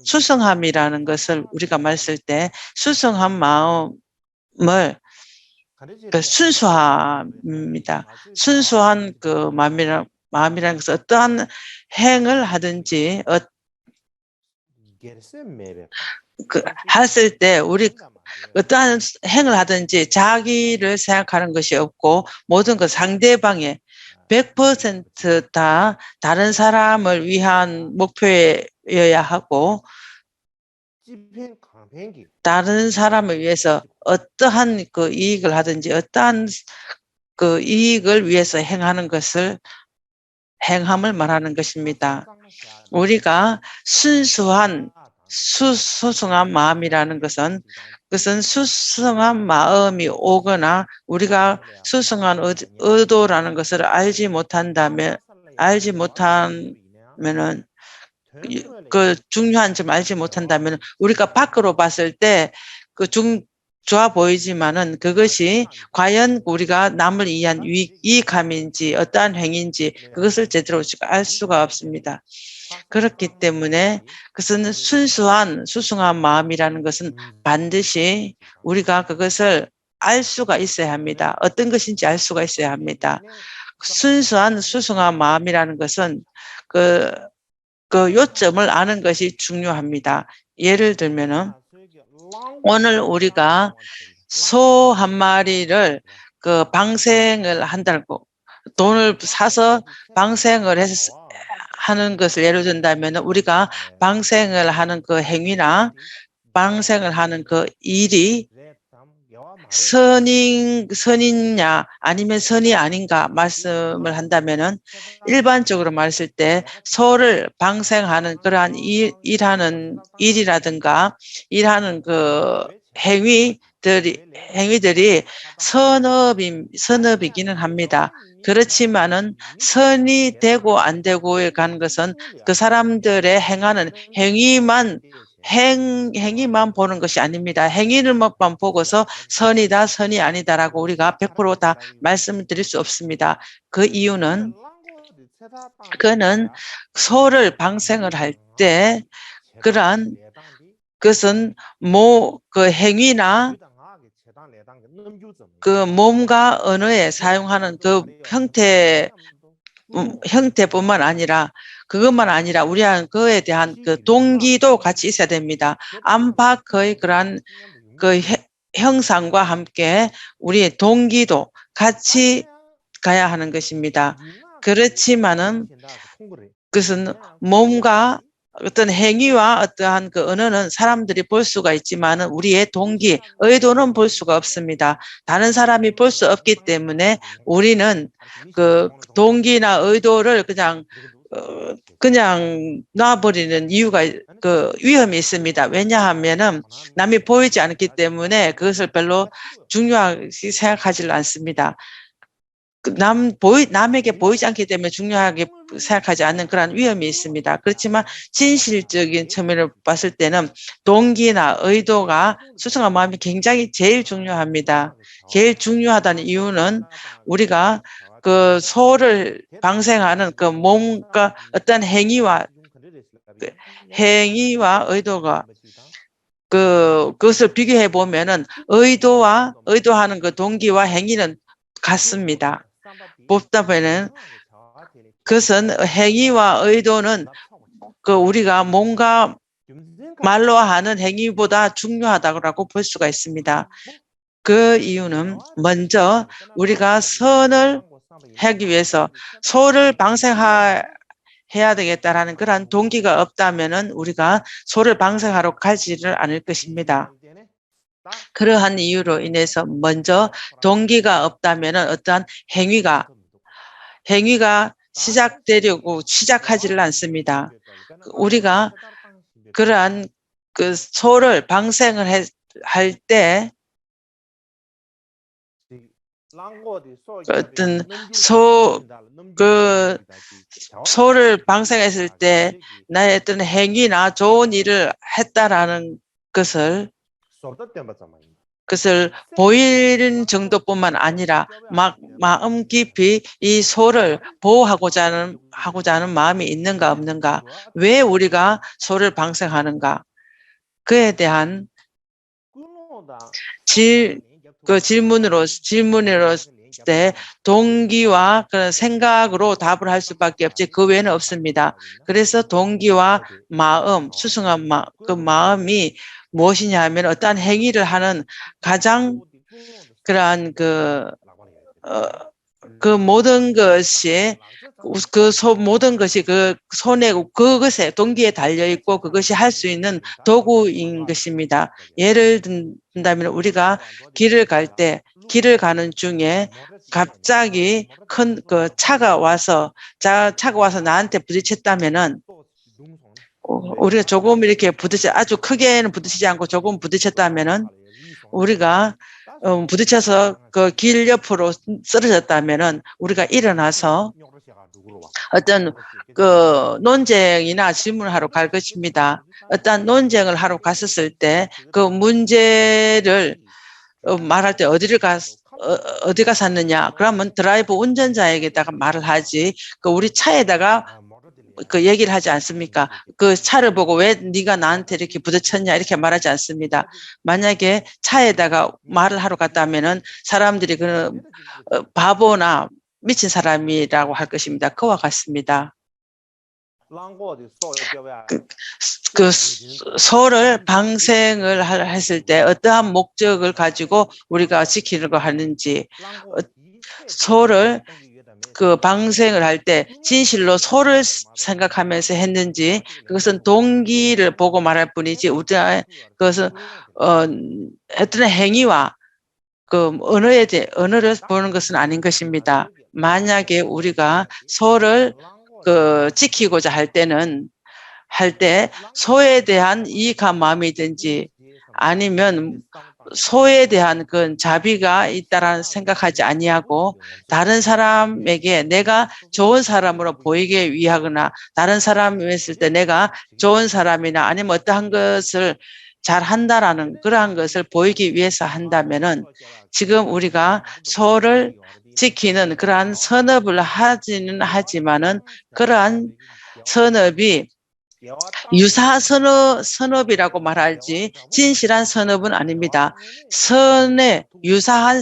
수승함이라는 것을 우리가 말했을 때 수승한 마음을 순수함입니다. 순수한 그 마음이라는 것은 어떠한 행을 하든지 했을 때 우리 어떠한 행을 하든지 자기를 생각하는 것이 없고 모든 것 상대방의 100% 다 다른 사람을 위한 목표여야 하고 다른 사람을 위해서 어떠한 그 이익을 하든지 어떠한 그 이익을 위해서 행함을 말하는 것입니다. 우리가 순수한 수승한 마음이라는 것은 수승한 마음이 오거나 우리가 수승한 의도라는 것을 알지 못하면은 그 중요한 점 알지 못한다면 우리가 밖으로 봤을 때 그 좋아 보이지만은 그것이 과연 우리가 남을 위한 이익함인지 어떠한 행위인지 그것을 제대로 알 수가 없습니다. 그렇기 때문에 그것은 수승한 마음이라는 것은 반드시 우리가 그것을 알 수가 있어야 합니다. 어떤 것인지 알 수가 있어야 합니다. 수승한 마음이라는 것은 그 요점을 아는 것이 중요합니다. 예를 들면은 오늘 우리가 소 한 마리를 그 방생을 한다고 돈을 사서 방생을 하는 것을 예를 든다면 우리가 방생을 하는 그 행위나 방생을 하는 그 일이 선이냐 아니면 선이 아닌가 말씀을 한다면은 일반적으로 말했을 때 소를 방생하는 그러한 일하는 일이라든가 일하는 그 행위들이 선업이기는 합니다. 그렇지만은 선이 되고 안 되고에 가는 것은 그 사람들의 행하는 행위만 보는 것이 아닙니다. 행위를만 보고서 선이다, 선이 아니다라고 우리가 100%다 말씀을 드릴 수 없습니다. 그 이유는 그는 소를 방생을 할 때 그러한 그것은 그 행위나 그 몸과 언어에 사용하는 그 형태뿐만 아니라 그것만 아니라 우리한 그에 대한 그 동기도 같이 있어야 됩니다. 안팎의 그러한 그 형상과 함께 우리의 동기도 같이 가야 하는 것입니다. 그렇지만은 그것은 몸과 어떤 행위와 어떠한 그 언어는 사람들이 볼 수가 있지만은 우리의 동기, 의도는 볼 수가 없습니다. 다른 사람이 볼 수 없기 때문에 우리는 그 동기나 의도를 그냥 놔버리는 이유가 그 위험이 있습니다. 왜냐하면은 남이 보이지 않기 때문에 그것을 별로 중요하게 생각하지 않습니다. 남에게 보이지 않기 때문에 중요하게 생각하지 않는 그런 위험이 있습니다. 그렇지만 진실적인 측면을 봤을 때는 동기나 의도가 수승한 마음이 굉장히 제일 중요합니다. 제일 중요하다는 이유는 우리가 그 소를 방생하는 그 몸과 어떤 행위와 의도가 그것을 비교해 보면은 의도하는 그 동기와 행위는 같습니다. 보다보면 그것은 행위와 의도는 그 우리가 뭔가 말로 하는 행위보다 중요하다고 볼 수가 있습니다. 그 이유는 먼저 우리가 선을 하기 위해서 소를 방생해야 되겠다라는 그런 동기가 없다면은 우리가 소를 방생하러 가지를 않을 것입니다. 그러한 이유로 인해서 먼저 동기가 없다면은 어떠한 행위가 시작하지를 않습니다. 우리가 그러한 그 소를 방생을 할 때 어떤 소를 방생했을 때 나의 어떤 행위나 좋은 일을 했다라는 것을 보이는 정도뿐만 아니라 마음 깊이 이 소를 보호하고자 하는 마음이 있는가 없는가, 왜 우리가 소를 방생하는가, 그에 대한 질문으로 때 동기와 그런 생각으로 답을 할 수밖에 없지 그 외에는 없습니다. 그래서 동기와 수승한 그 마음이 무엇이냐 하면 어떠한 행위를 하는 가장 그러한 그 모든 것이 모든 것이 그 손에 그것에 동기에 달려 있고 그것이 할 수 있는 도구인 것입니다. 예를 든다면 우리가 길을 가는 중에 갑자기 큰 그 차가 와서 나한테 부딪혔다면은 우리가 조금 이렇게 아주 크게는 부딪히지 않고 조금 부딪혔다면은 우리가 부딪혀서 그 길 옆으로 쓰러졌다면은 우리가 일어나서 어떤 그 논쟁이나 질문하러 갈 것입니다. 어떤 논쟁을 하러 갔었을 때 그 문제를 말할 때 어디 갔었느냐? 그러면 드라이브 운전자에게다가 말을 하지. 그 우리 차에다가 그 얘기를 하지 않습니까? 그 차를 보고 왜 네가 나한테 이렇게 부딪혔냐 이렇게 말하지 않습니다. 만약에 차에다가 말을 하러 갔다면은 사람들이 그 바보나 미친 사람이라고 할 것입니다. 그와 같습니다. 그 소를 방생을 했을 때 어떠한 목적을 가지고 우리가 지키려고 하는지, 소를 그 방생을 할 때 진실로 소를 생각하면서 했는지, 그것은 동기를 보고 말할 뿐이지 그것은 어떤 행위와 그 언어를 보는 것은 아닌 것입니다. 만약에 우리가 소를 그 지키고자 할 때 소에 대한 이익한 마음이든지 아니면 소에 대한 그 자비가 있다라는 생각하지 아니하고 다른 사람에게 내가 좋은 사람으로 보이게 위하거나 다른 사람이 했을 때 내가 좋은 사람이나 아니면 어떠한 것을 잘 한다라는 그러한 것을 보이기 위해서 한다면은 지금 우리가 소를 지키는 그러한 선업을 하지는 하지만은 그러한 선업이 유사 선업이라고 말할지 진실한 선업은 아닙니다. 유사한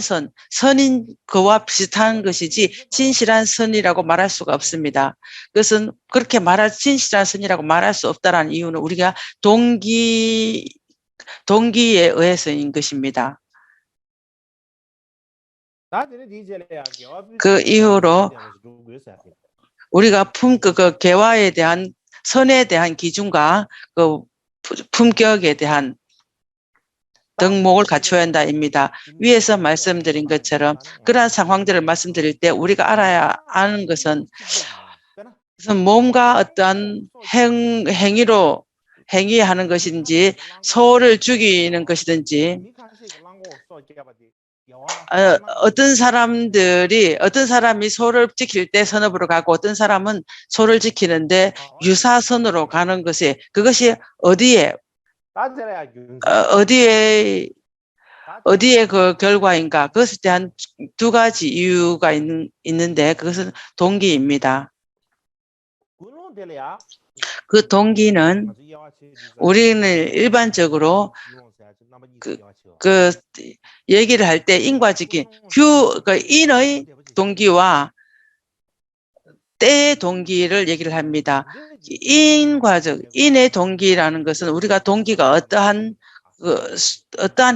선인 그와 비슷한 것이지 진실한 선이라고 말할 수가 없습니다. 그것은 그렇게 진실한 선이라고 말할 수 없다는 이유는 우리가 동기에 의해서인 것입니다. 그 이후로 우리가 그 개화에 대한 선에 대한 기준과 그 품격에 대한 덕목을 갖춰야 한다입니다. 위에서 말씀드린 것처럼 그러한 상황들을 말씀드릴 때 우리가 아는 것은 몸과 어떠한 행위하는 것인지 소를 죽이는 것이든지 어떤 사람이 소를 지킬 때 선업으로 가고 어떤 사람은 소를 지키는데 유사선으로 가는 그것이 어디에 그 결과인가? 그것에 대한 두 가지 이유가 있는데 그것은 동기입니다. 그 동기는 우리는 일반적으로 그 얘기를 할 때 인과적인 인의 동기와 때의 동기를 얘기를 합니다. 인의 동기라는 것은 우리가 동기가 어떠한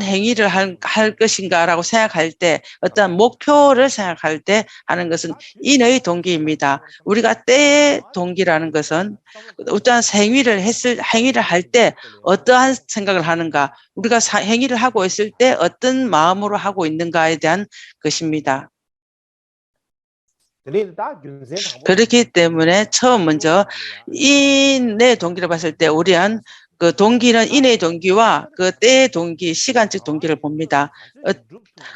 행위를 할 것인가라고 생각할 때 어떠한 목표를 생각할 때 하는 것은 인의 동기입니다. 우리가 때의 동기라는 것은 어떠한 행위를 할 때 어떠한 생각을 하는가, 우리가 행위를 하고 있을 때 어떤 마음으로 하고 있는가에 대한 것입니다. 그렇기 때문에 먼저 인의 동기를 봤을 때 우리는 그 동기는 인의 동기와 그 때의 동기, 시간적 동기를 봅니다.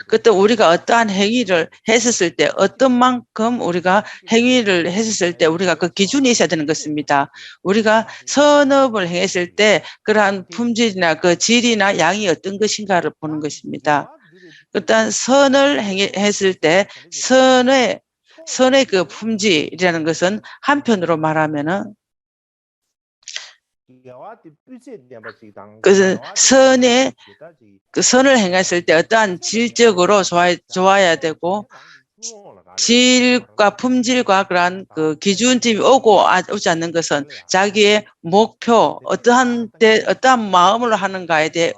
그때 우리가 어떠한 행위를 했었을 때, 어떤 만큼 우리가 행위를 했었을 때 우리가 그 기준이 있어야 되는 것입니다. 우리가 선업을 행했을 때 그러한 품질이나 그 질이나 양이 어떤 것인가를 보는 것입니다. 일단 선을 했을 때 선의 그 품질이라는 것은 한편으로 말하면은 그 선을 행했을 때 어떠한 질적으로 좋아야 되고 질과 품질과 그러한 그 기준점이 오지 않는 것은 자기의 목표 어떠한 마음으로 하는가에 대해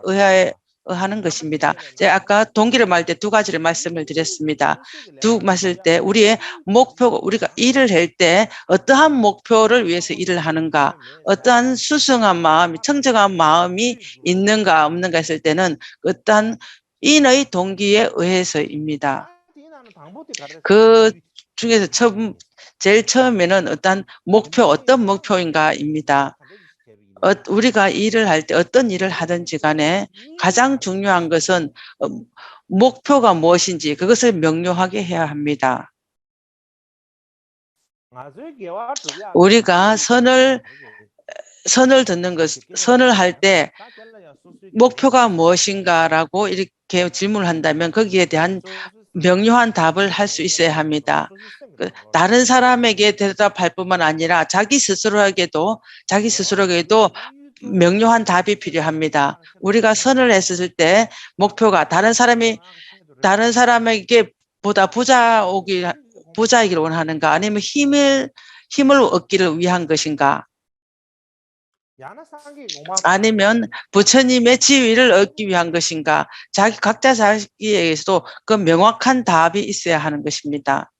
하는 것입니다. 제가 아까 동기를 말할 때 두 가지를 말씀을 드렸습니다. 말씀 때 우리의 목표가 우리가 일을 할 때 어떠한 목표를 위해서 일을 하는가, 어떠한 수승한 마음이 청정한 마음이 있는가 없는가 했을 때는 어떠한 인의 동기에 의해서입니다. 그 중에서 제일 처음에는 어떤 어떤 목표인가입니다. 우리가 일을 할 때 어떤 일을 하든지 간에 가장 중요한 것은 목표가 무엇인지 그것을 명료하게 해야 합니다. 우리가 선을 할 때 목표가 무엇인가라고 이렇게 질문을 한다면 거기에 대한 명료한 답을 할 수 있어야 합니다. 다른 사람에게 대답할 뿐만 아니라 자기 스스로에게도 명료한 답이 필요합니다. 우리가 선을 했을 때 목표가 다른 사람에게 보다 부자이기를 원하는가, 아니면 힘을 얻기를 위한 것인가, 아니면 부처님의 지위를 얻기 위한 것인가, 각자 자기에게서도 그 명확한 답이 있어야 하는 것입니다.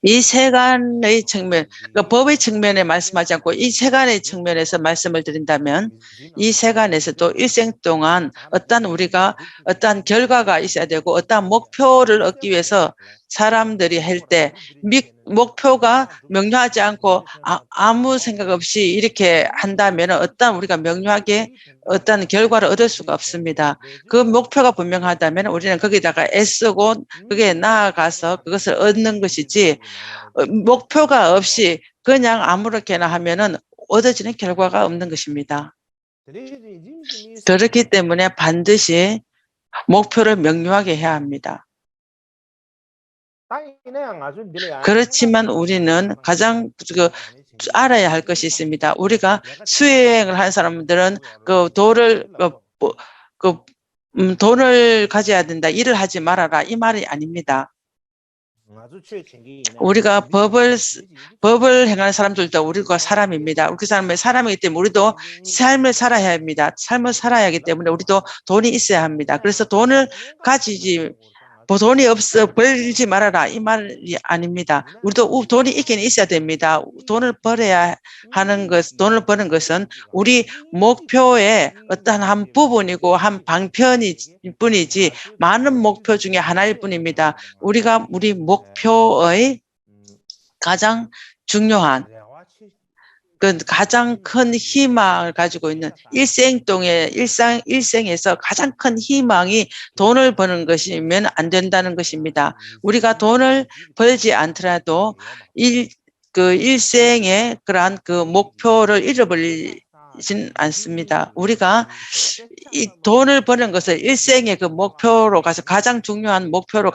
이 세간의 측면, 법의 측면에 말씀하지 않고 이 세간의 측면에서 말씀을 드린다면 이 세간에서도 일생 동안 우리가 어떠한 결과가 있어야 되고 어떠한 목표를 얻기 위해서 사람들이 할 때 목표가 명료하지 않고 아무 생각 없이 이렇게 한다면 우리가 명료하게 어떤 결과를 얻을 수가 없습니다. 그 목표가 분명하다면 우리는 거기다가 애쓰고 그게 나아가서 그것을 얻는 것이지, 목표가 없이 그냥 아무렇게나 하면은 얻어지는 결과가 없는 것입니다. 그렇기 때문에 반드시 목표를 명료하게 해야 합니다. 그렇지만 우리는 가장 알아야 할 것이 있습니다. 우리가 수행을 한 사람들은 돈을 가져야 된다, 일을 하지 말아라, 이 말이 아닙니다. 우리가 법을 행하는 사람들도 우리가 사람입니다. 그 사람은 사람이기 때문에 우리도 삶을 살아야 합니다. 삶을 살아야 하기 때문에 우리도 돈이 있어야 합니다. 그래서 돈이 벌지 말아라, 이 말이 아닙니다. 우리도 돈이 있긴 있어야 됩니다. 돈을 버는 것은 우리 목표의 어떤 한 부분이고 한 방편일 뿐이지 많은 목표 중에 하나일 뿐입니다. 우리가 우리 목표의 가장 중요한 가장 큰 희망을 가지고 있는 일생에서 가장 큰 희망이 돈을 버는 것이면 안 된다는 것입니다. 우리가 돈을 벌지 않더라도 일생의 그러한 목표를 잃어버리진 않습니다. 우리가 이 돈을 버는 것을 일생의 목표로 가장 중요한 목표로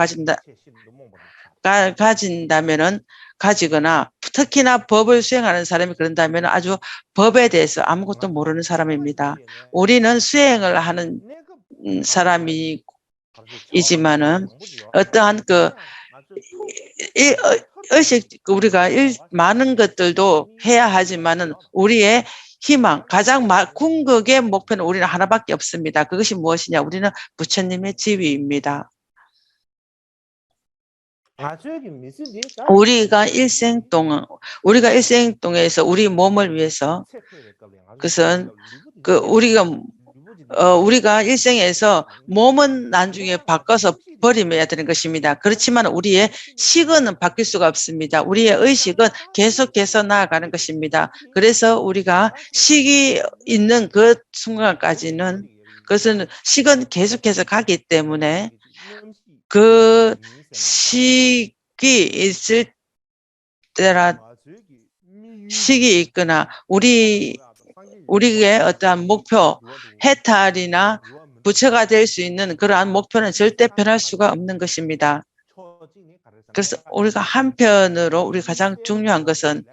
가지거나 특히나 법을 수행하는 사람이 그런다면 아주 법에 대해서 아무것도 모르는 사람입니다. 우리는 수행을 하는 사람이지만은 어떠한 우리가 많은 것들도 해야 하지만은 우리의 희망, 가장 궁극의 목표는 우리는 하나밖에 없습니다. 그것이 무엇이냐? 우리는 부처님의 지위입니다. 우리가 일생 동에서 우리 몸을 위해서, 그것은 우리가 일생에서 몸은 나중에 바꿔서 버리면 되는 것입니다. 그렇지만 우리의 식은 바뀔 수가 없습니다. 우리의 의식은 계속해서 나아가는 것입니다. 그래서 우리가 식이 있는 그 순간까지는 그것은 식은 계속해서 가기 때문에 그 식이 있을 때라 식이 있거나 우리의 어떠한 목표, 해탈이나 부처가 될 수 있는 그러한 목표는 절대 변할 수가 없는 것입니다. 그래서 우리가 한편으로 우리 가장 중요한 것은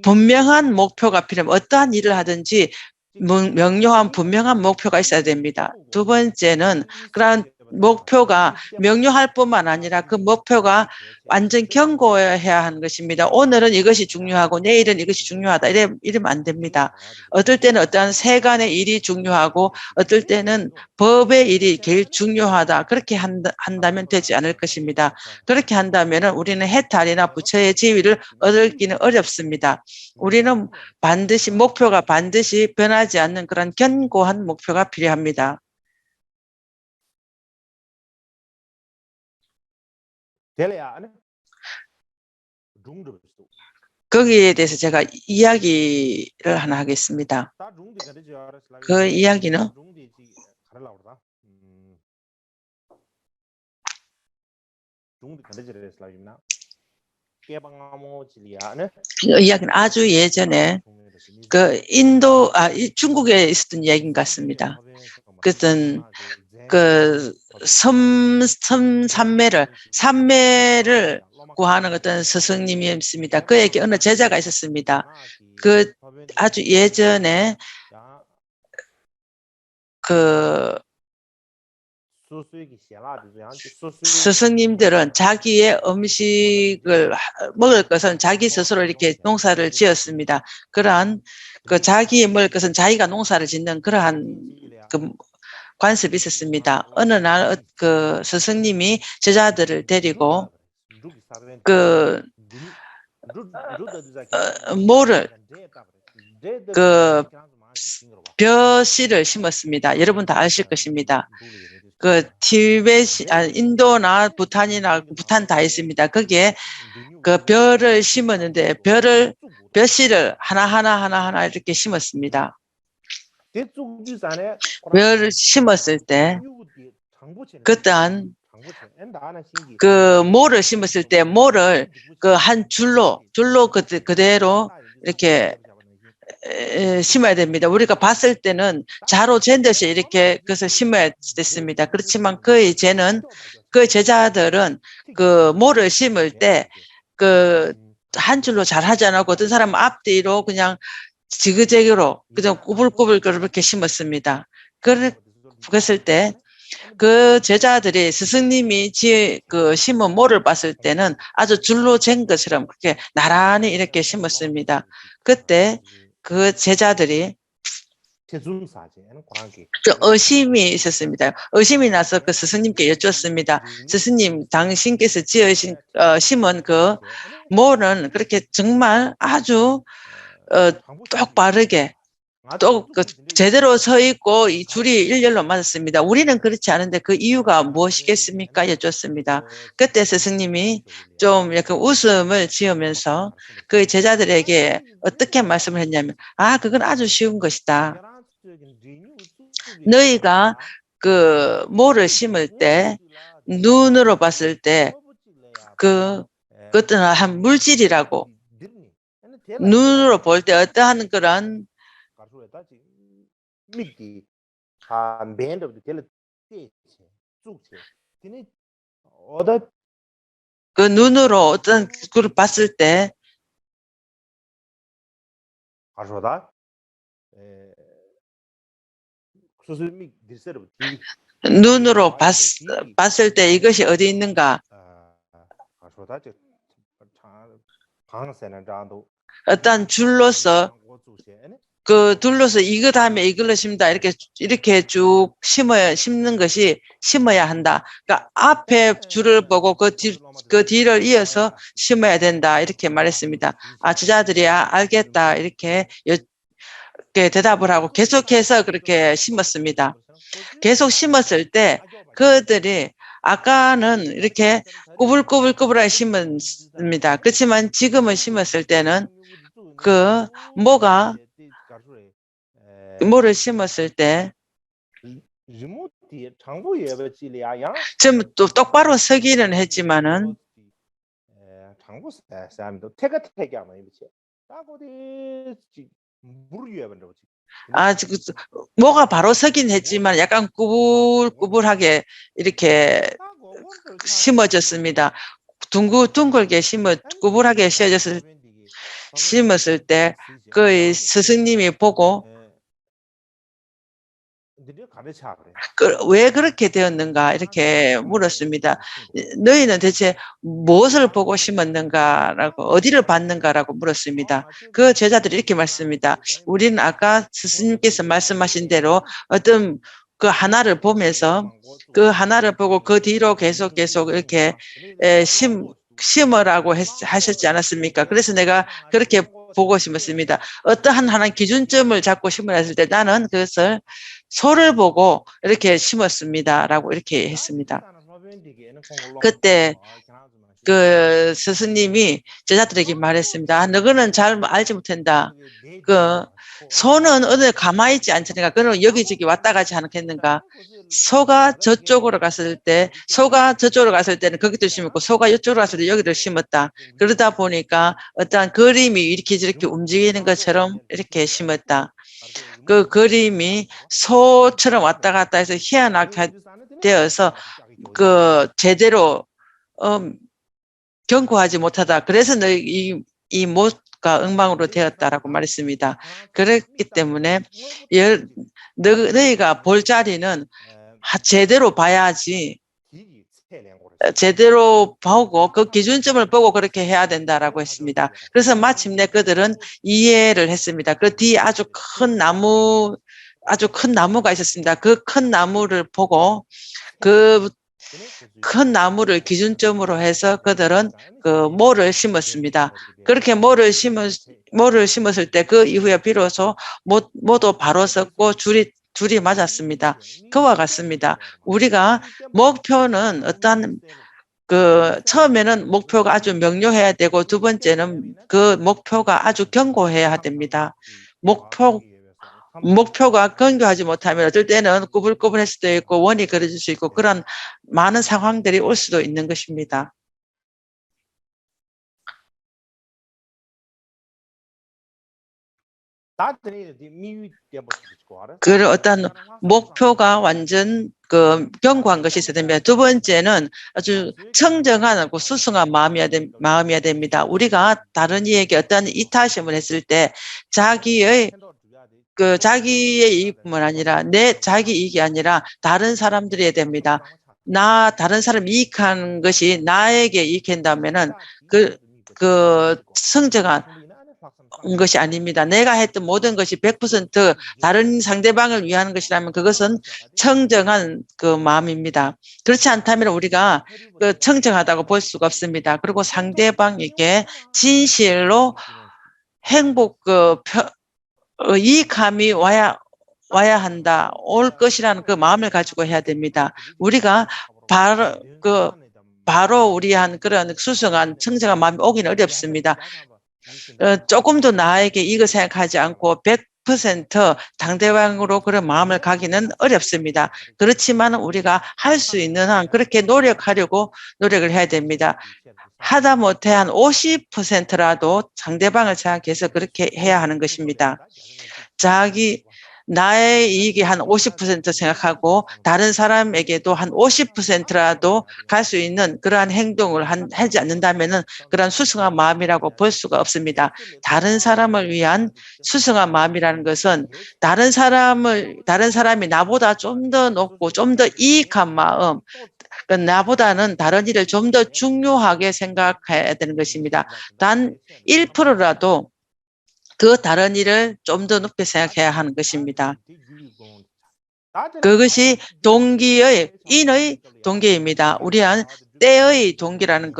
분명한 목표가 필요합니다. 어떠한 일을 하든지 명료한 분명한 목표가 있어야 됩니다. 두 번째는 그러한 목표가 명료할 뿐만 아니라 그 목표가 완전 견고해야 하는 것입니다. 오늘은 이것이 중요하고 내일은 이것이 중요하다. 이러면 안 됩니다. 어떨 때는 어떠한 세간의 일이 중요하고 어떨 때는 법의 일이 제일 중요하다. 그렇게 한다면 되지 않을 것입니다. 그렇게 한다면 우리는 해탈이나 부처의 지위를 얻기는 어렵습니다. 우리는 반드시 목표가 반드시 변하지 않는 그런 견고한 목표가 필요합니다. 거기에 대해서 제가 이야기를 하나 하겠습니다. 그 이야기는 이 이야기는 아주 예전에 그 중국에 있었던 얘기인 것 같습니다. 그것은 그 삼매를 구하는 어떤 스승님이 있습니다. 그에게 어느 제자가 있었습니다. 그 아주 예전에 그 스승님들은 자기의 음식을 먹을 것은 자기 스스로 이렇게 농사를 지었습니다. 그러한 그 자기 먹을 것은 자기가 농사를 짓는 그러한 그 관습이 있었습니다. 어느 날 그 스승님이 제자들을 데리고 그 모를 그 벼씨를 심었습니다. 여러분 다 아실 것입니다. 그 인도나 부탄 다 있습니다. 거기에 그 벼를 심었는데 벼씨를 하나하나 이렇게 심었습니다. 벼를 심었을 때 그떠한 그 모를 심었을 때 모를 그 한 줄로 그대로 이렇게 심어야 됩니다. 우리가 봤을 때는 자로 잰 듯이 이렇게 그것을 심어야 됐습니다. 그렇지만 그 제자들은 그 모를 심을 때 그 한 줄로 잘 하지 않았고 어떤 사람은 앞뒤로 그냥 지그재그로 그냥 꾸불꾸불 그렇게 심었습니다. 그랬을 때 그 제자들이 스승님이 심은 모를 봤을 때는 아주 줄로 잰 것처럼 그렇게 나란히 이렇게 심었습니다. 그때 그 제자들이 좀 의심이 있었습니다. 의심이 나서 그 스승님께 여쭙습니다. 스승님, 당신께서 심은 그 모는 그렇게 정말 아주 똑바르게 제대로 서 있고 이 줄이 일렬로 맞았습니다. 우리는 그렇지 않은데 그 이유가 무엇이겠습니까? 여쭙습니다. 그때 스승님이 좀 약간 웃음을 지으면서 그 제자들에게 어떻게 말씀을 했냐면 그건 아주 쉬운 것이다. 너희가 그 모를 심을 때 눈으로 봤을 때 그것은 한 물질이라고 눈으로 볼 때 어떠한 그런 그 눈으로 어떤 그걸 봤을 때 눈으로 봤을 때 이것이 어디 있는가? 어떤 줄로서 둘러서 이거 다음에 이걸로 심다 이렇게 쭉 심는 것이 심어야 한다. 그러니까 앞에 줄을 보고 그 뒤를 이어서 심어야 된다 이렇게 말했습니다. 제자들이 알겠다 이렇게 대답을 하고 계속해서 그렇게 심었습니다. 계속 심었을 때 그들이 아까는 이렇게 꾸불꾸불하게 심었습니다. 그렇지만 지금은 심었을 때는 그 모를 심었을 때 좀 또 똑바로 서기는 했지만은 뭐가 바로 서긴 했지만 약간 꾸불꾸불하게 이렇게 심어졌습니다. 둥글게 꾸불하게 심었을 때 그 스승님이 보고 왜 그렇게 되었는가 이렇게 물었습니다. 너희는 대체 무엇을 보고 심었는가라고 어디를 봤는가라고 물었습니다. 그 제자들이 이렇게 말씀합니다. 우리는 아까 스승님께서 말씀하신 대로 어떤 그 하나를 보면서 그 하나를 보고 그 뒤로 계속 이렇게 심으라고 하셨지 않았습니까? 그래서 내가 그렇게 보고 심었습니다. 어떠한 하나의 기준점을 잡고 심으랬을 때 나는 그것을 소를 보고 이렇게 심었습니다라고 이렇게 했습니다. 그때 그 스승님이 제자들에게 말했습니다. 너희는 잘 알지 못한다. 그 소는 어디 가만히 있지 않잖니까. 그는 여기저기 왔다 가지 않겠는가. 소가 저쪽으로 갔을 때는 거기도 심었고 소가 이쪽으로 갔을 때 여기도 심었다. 그러다 보니까 어떠한 그림이 이렇게 저렇게 움직이는 것처럼 이렇게 심었다. 그 그림이 소처럼 왔다 갔다 해서 희한하게 되어서 그 제대로 견고하지 못하다. 그래서 이 못가 엉망으로 되었다라고 말했습니다. 그렇기 때문에 너희가 볼 자리는 제대로 봐야지. 제대로 보고 그 기준점을 보고 그렇게 해야 된다라고 했습니다. 그래서 마침내 그들은 이해를 했습니다. 그 뒤에 아주 큰 나무가 있었습니다. 그 큰 나무를 보고 그 큰 나무를 기준점으로 해서 그들은 그 모를 심었습니다. 그렇게 모를 심었을 때 그 이후에 비로소 모도 바로 섰고 줄이 맞았습니다. 그와 같습니다. 우리가 목표는 처음에는 목표가 아주 명료해야 되고 두 번째는 그 목표가 아주 견고해야 됩니다. 목표가 견고하지 못하면 어떨 때는 꾸불꾸불할 수도 있고 원이 그려질 수 있고 그런 많은 상황들이 올 수도 있는 것입니다. 그 어떤 목표가 완전 견고한 것이 있어야 됩니다. 두 번째는 아주 청정하고 수승한 마음이어야 됩니다. 우리가 다른 이에게 어떤 이타심을 했을 때 자기의 이익뿐만 아니라 자기 이익이 아니라 다른 사람들이 해야 됩니다. 다른 사람 이익한 것이 나에게 이익한다면은 성정한 것이 아닙니다. 내가 했던 모든 것이 100% 다른 상대방을 위한 것이라면 그것은 청정한 그 마음입니다. 그렇지 않다면 우리가 청정하다고 볼 수가 없습니다. 그리고 상대방에게 진실로 이익함이 와야 한다. 올 것이라는 그 마음을 가지고 해야 됩니다. 우리가 바로 우리한 그런 수승한 청정한 마음이 오기는 어렵습니다. 조금도 나에게 이거 생각하지 않고 100% 상대방으로 그런 마음을 가기는 어렵습니다. 그렇지만 우리가 할 수 있는 한 그렇게 노력을 해야 됩니다. 하다 못해 한 50%라도 상대방을 생각해서 그렇게 해야 하는 것입니다. 나의 이익이 한 50% 생각하고 다른 사람에게도 한 50%라도 갈 수 있는 그러한 행동을 하지 않는다면은 그런 수승한 마음이라고 볼 수가 없습니다. 다른 사람을 위한 수승한 마음이라는 것은 다른 사람이 나보다 좀 더 높고 좀 더 이익한 마음, 나보다는 다른 일을 좀 더 중요하게 생각해야 되는 것입니다. 단 1%라도 그 다른 일을 좀 더 높게 생각해야 하는 것입니다. 그것이 인의 동기입니다. 우리는 때의 동기라는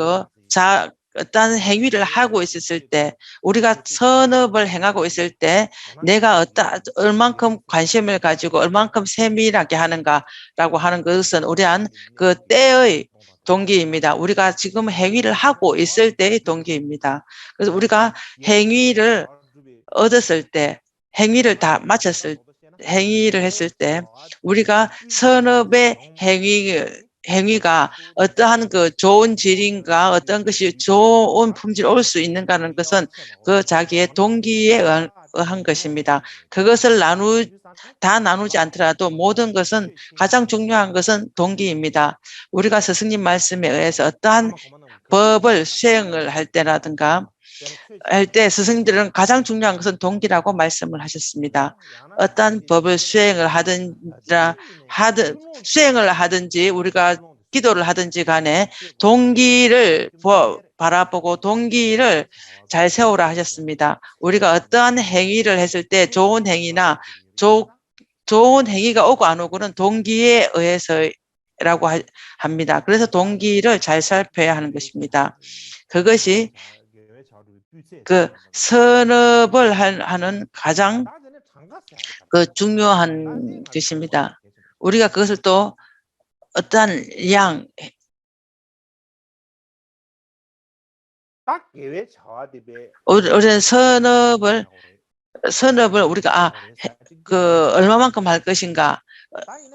어떤 행위를 하고 있었을 때, 우리가 선업을 행하고 있을 때 내가 얼만큼 관심을 가지고 얼만큼 세밀하게 하는가라고 하는 것은 우리는 그 때의 동기입니다. 우리가 지금 행위를 하고 있을 때의 동기입니다. 그래서 우리가 행위를 얻었을 때, 행위를 했을 때, 우리가 선업의 행위가 어떠한 좋은 질인가, 어떤 것이 좋은 품질 올 수 있는가 하는 것은 그 자기의 동기에 의한 것입니다. 그것을 다 나누지 않더라도 모든 것은 가장 중요한 것은 동기입니다. 우리가 스승님 말씀에 의해서 어떠한 법을 수행을 할 때라든가 할 때 스승들은 가장 중요한 것은 동기라고 말씀을 하셨습니다. 어떤 법을 수행을 하든지 우리가 기도를 하든지 간에 동기를 바라보고 동기를 잘 세우라 하셨습니다. 우리가 어떠한 행위를 했을 때 좋은 행위나 좋은 행위가 오고 안 오고는 동기에 의해서라고 합니다. 그래서 동기를 잘 살펴야 하는 것입니다. 그것이 그 선업을 하는 가장 그 중요한 것입니다. 우리가 그것을 또 어떠한 우리는 선업을 우리가 얼마만큼 할 것인가,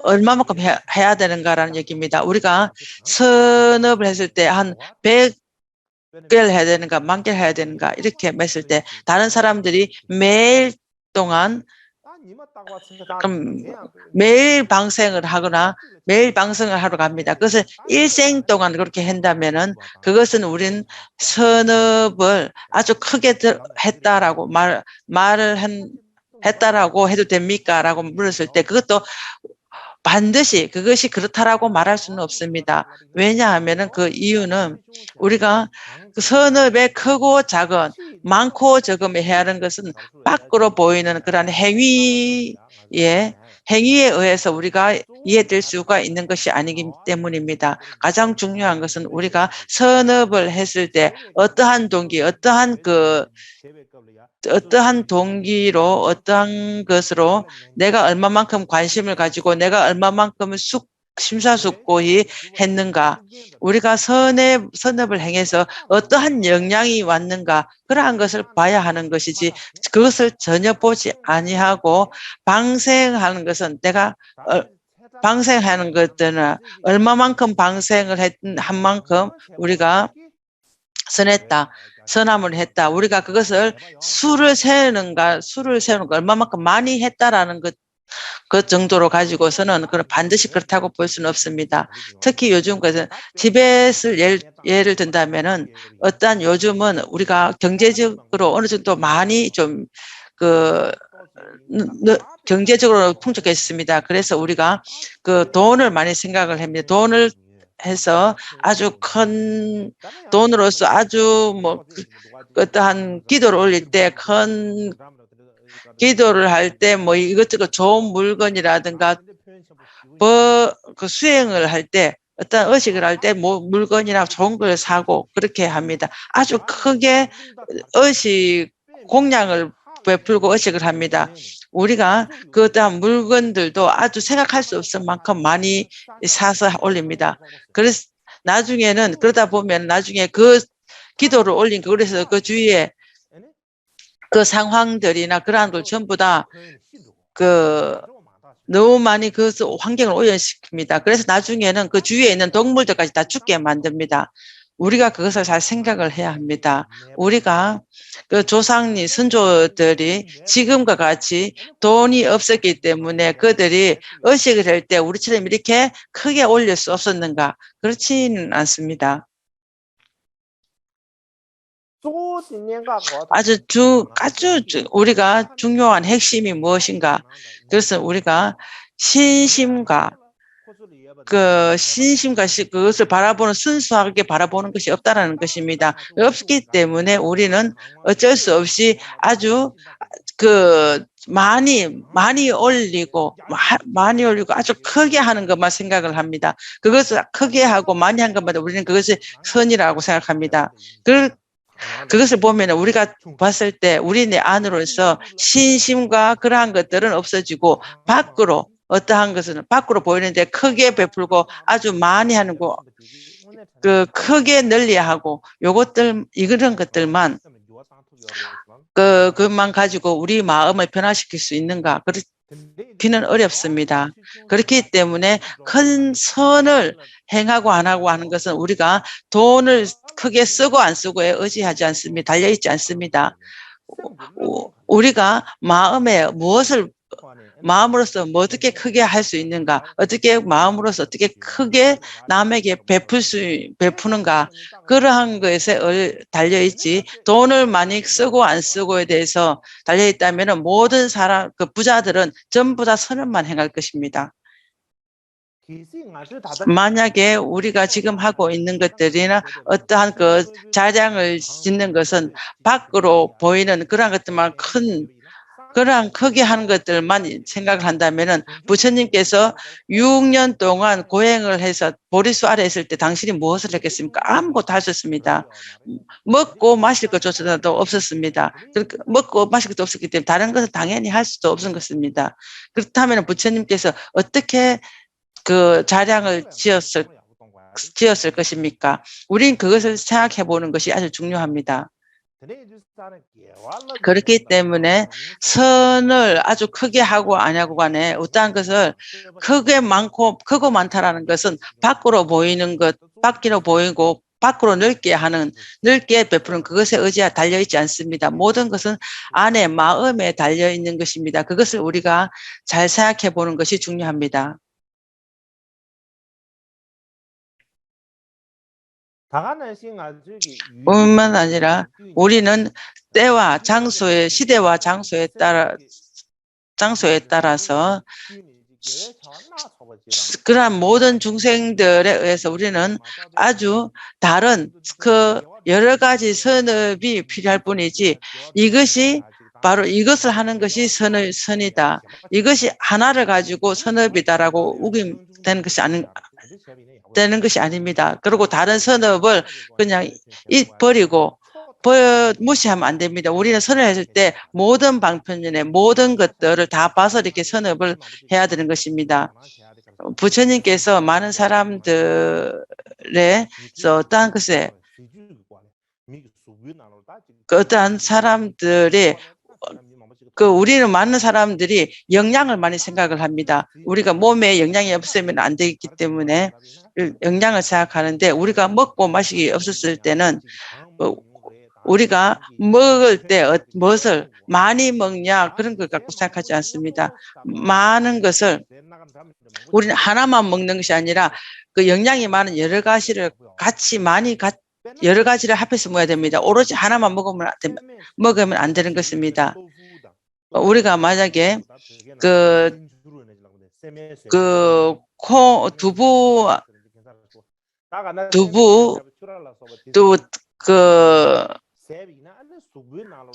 얼마만큼 해야 되는가라는 얘기입니다. 우리가 선업을 했을 때 한 100개를 해야 되는가, 10,000개를 해야 되는가 이렇게 했을 때 다른 사람들이 매일 동안 그럼 매일 방생을 하거나 매일 방송을 하러 갑니다. 그것을 일생 동안 그렇게 한다면은 그것은 우린 선업을 아주 크게 했다라고 했다라고 해도 됩니까? 라고 물었을 때 그것도 반드시 그것이 그렇다라고 말할 수는 없습니다. 왜냐하면은 그 이유는 우리가 그 선업의 크고 작은, 많고 적음에 해야 하는 것은 밖으로 보이는 그런 행위에 의해서 우리가 이해될 수가 있는 것이 아니기 때문입니다. 가장 중요한 것은 우리가 선업을 했을 때 어떠한 동기, 어떠한 동기로 어떠한 것으로 내가 얼마만큼 관심을 가지고 내가 얼마만큼 심사숙고히 했는가, 우리가 선업을 행해서 어떠한 영향이 왔는가, 그러한 것을 봐야 하는 것이지 그것을 전혀 보지 아니하고 방생하는 것은 내가 방생하는 것들은 얼마만큼 방생을 한 만큼 우리가 선함을 했다. 우리가 그것을 수를 세우는 거 얼마만큼 많이 했다라는 그 정도로 가지고서는 반드시 그렇다고 볼 수는 없습니다. 특히 요즘 것은 티벳을 예를 든다면은 어떠한 요즘은 우리가 경제적으로 어느 정도 많이 좀 경제적으로 풍족했습니다. 그래서 우리가 그 돈을 많이 생각을 합니다. 돈을 해서 아주 큰 돈으로서 아주 어떠한 기도를 올릴 때 기도를 할 때 이것저것 좋은 물건이라든가 그 수행을 할 때 어떤 의식을 할 때 물건이나 좋은 걸 사고 그렇게 합니다. 아주 크게 공양을 베풀고 의식을 합니다. 우리가 그 어떠한 물건들도 아주 생각할 수 없을 만큼 많이 사서 올립니다. 그래서 그러다 보면 나중에 그 기도를 올린 그래서 그 주위에 그 상황들이나 그러한 걸 전부 다 너무 많이 그 환경을 오염시킵니다. 그래서 나중에는 그 주위에 있는 동물들까지 다 죽게 만듭니다. 우리가 그것을 잘 생각을 해야 합니다. 우리가 그 조상님, 선조들이 지금과 같이 돈이 없었기 때문에 그들이 의식을 할 때 우리처럼 이렇게 크게 올릴 수 없었는가? 그렇지는 않습니다. 아주 우리가 중요한 핵심이 무엇인가? 그래서 우리가 신심과 그것을 바라보는 순수하게 바라보는 것이 없다라는 것입니다. 없기 때문에 우리는 어쩔 수 없이 아주 많이 올리고 아주 크게 하는 것만 생각을 합니다. 그것을 크게 하고 많이 한 것마다 우리는 그것이 선이라고 생각합니다. 그것을 보면 우리가 봤을 때 우리네 안으로서 신심과 그러한 것들은 없어지고 밖으로 어떠한 것은 밖으로 보이는데 크게 베풀고 아주 많이 하는 거 크게 널리하고 이런 것들만 그것만 가지고 우리 마음을 변화시킬 수 있는가? 그렇기는 어렵습니다. 그렇기 때문에 큰 선을 행하고 안 하고 하는 것은 우리가 돈을 크게 쓰고 안 쓰고에 의지하지 않습니다. 달려있지 않습니다. 우리가 마음에 무엇을 마음으로서 뭐 어떻게 크게 할 수 있는가, 어떻게 마음으로서 어떻게 크게 남에게 베푸는가, 그러한 것에 달려있지, 돈을 많이 쓰고 안 쓰고에 대해서 달려있다면 모든 사람, 그 부자들은 전부 다 선업만 행할 것입니다. 만약에 우리가 지금 하고 있는 것들이나 어떠한 그 자장을 짓는 것은 밖으로 보이는 그러한 것들만 그러한 크게 하는 것들만 생각을 한다면은 부처님께서 6년 동안 고행을 해서 보리수 아래 있을 때 당신이 무엇을 했겠습니까? 아무것도 할 수 없습니다. 먹고 마실 것조차도 없었습니다. 먹고 마실 것도 없었기 때문에 다른 것은 당연히 할 수도 없은 것입니다. 그렇다면 부처님께서 어떻게 그 자량을 지었을 것입니까? 우린 그것을 생각해 보는 것이 아주 중요합니다. 그렇기 때문에 선을 아주 크게 하고 안 하고 간에 어떠한 것을 크고 많다라는 것은 밖으로 보이는 것, 밖으로 보이고 밖으로 넓게 베푸는 그것에 달려있지 않습니다. 모든 것은 안에 마음에 달려있는 것입니다. 그것을 우리가 잘 생각해 보는 것이 중요합니다. 뿐만 아니라 우리는 때와 장소에, 시대와 장소에 따라서 그러한 모든 중생들에 의해서 우리는 아주 다른 그 여러 가지 선업이 필요할 뿐이지, 이것이 바로 이것을 하는 것이 선이다, 이것이 하나를 가지고 선업이다라고 우김되는 것이 아닙니다. 그리고 다른 선업을 그냥 버리고 무시하면 안 됩니다. 우리는 선을 했을 때 모든 방편의 모든 것들을 다 봐서 이렇게 선업을 해야 되는 것입니다. 부처님께서 많은 사람들의 어떠한 것에 어떠한 사람들이 우리는 많은 사람들이 영양을 많이 생각을 합니다. 우리가 몸에 영양이 없으면 안 되기 때문에 영양을 생각하는데, 우리가 먹고 마시기 없었을 때는 우리가 먹을 때 무엇을 많이 먹냐 그런 걸 갖고 생각하지 않습니다. 많은 것을 우리는 하나만 먹는 것이 아니라 그 영양이 많은 여러 가지를 여러 가지를 합해서 먹어야 됩니다. 오로지 하나만 먹으면 안 되는 것입니다. 우리가 만약에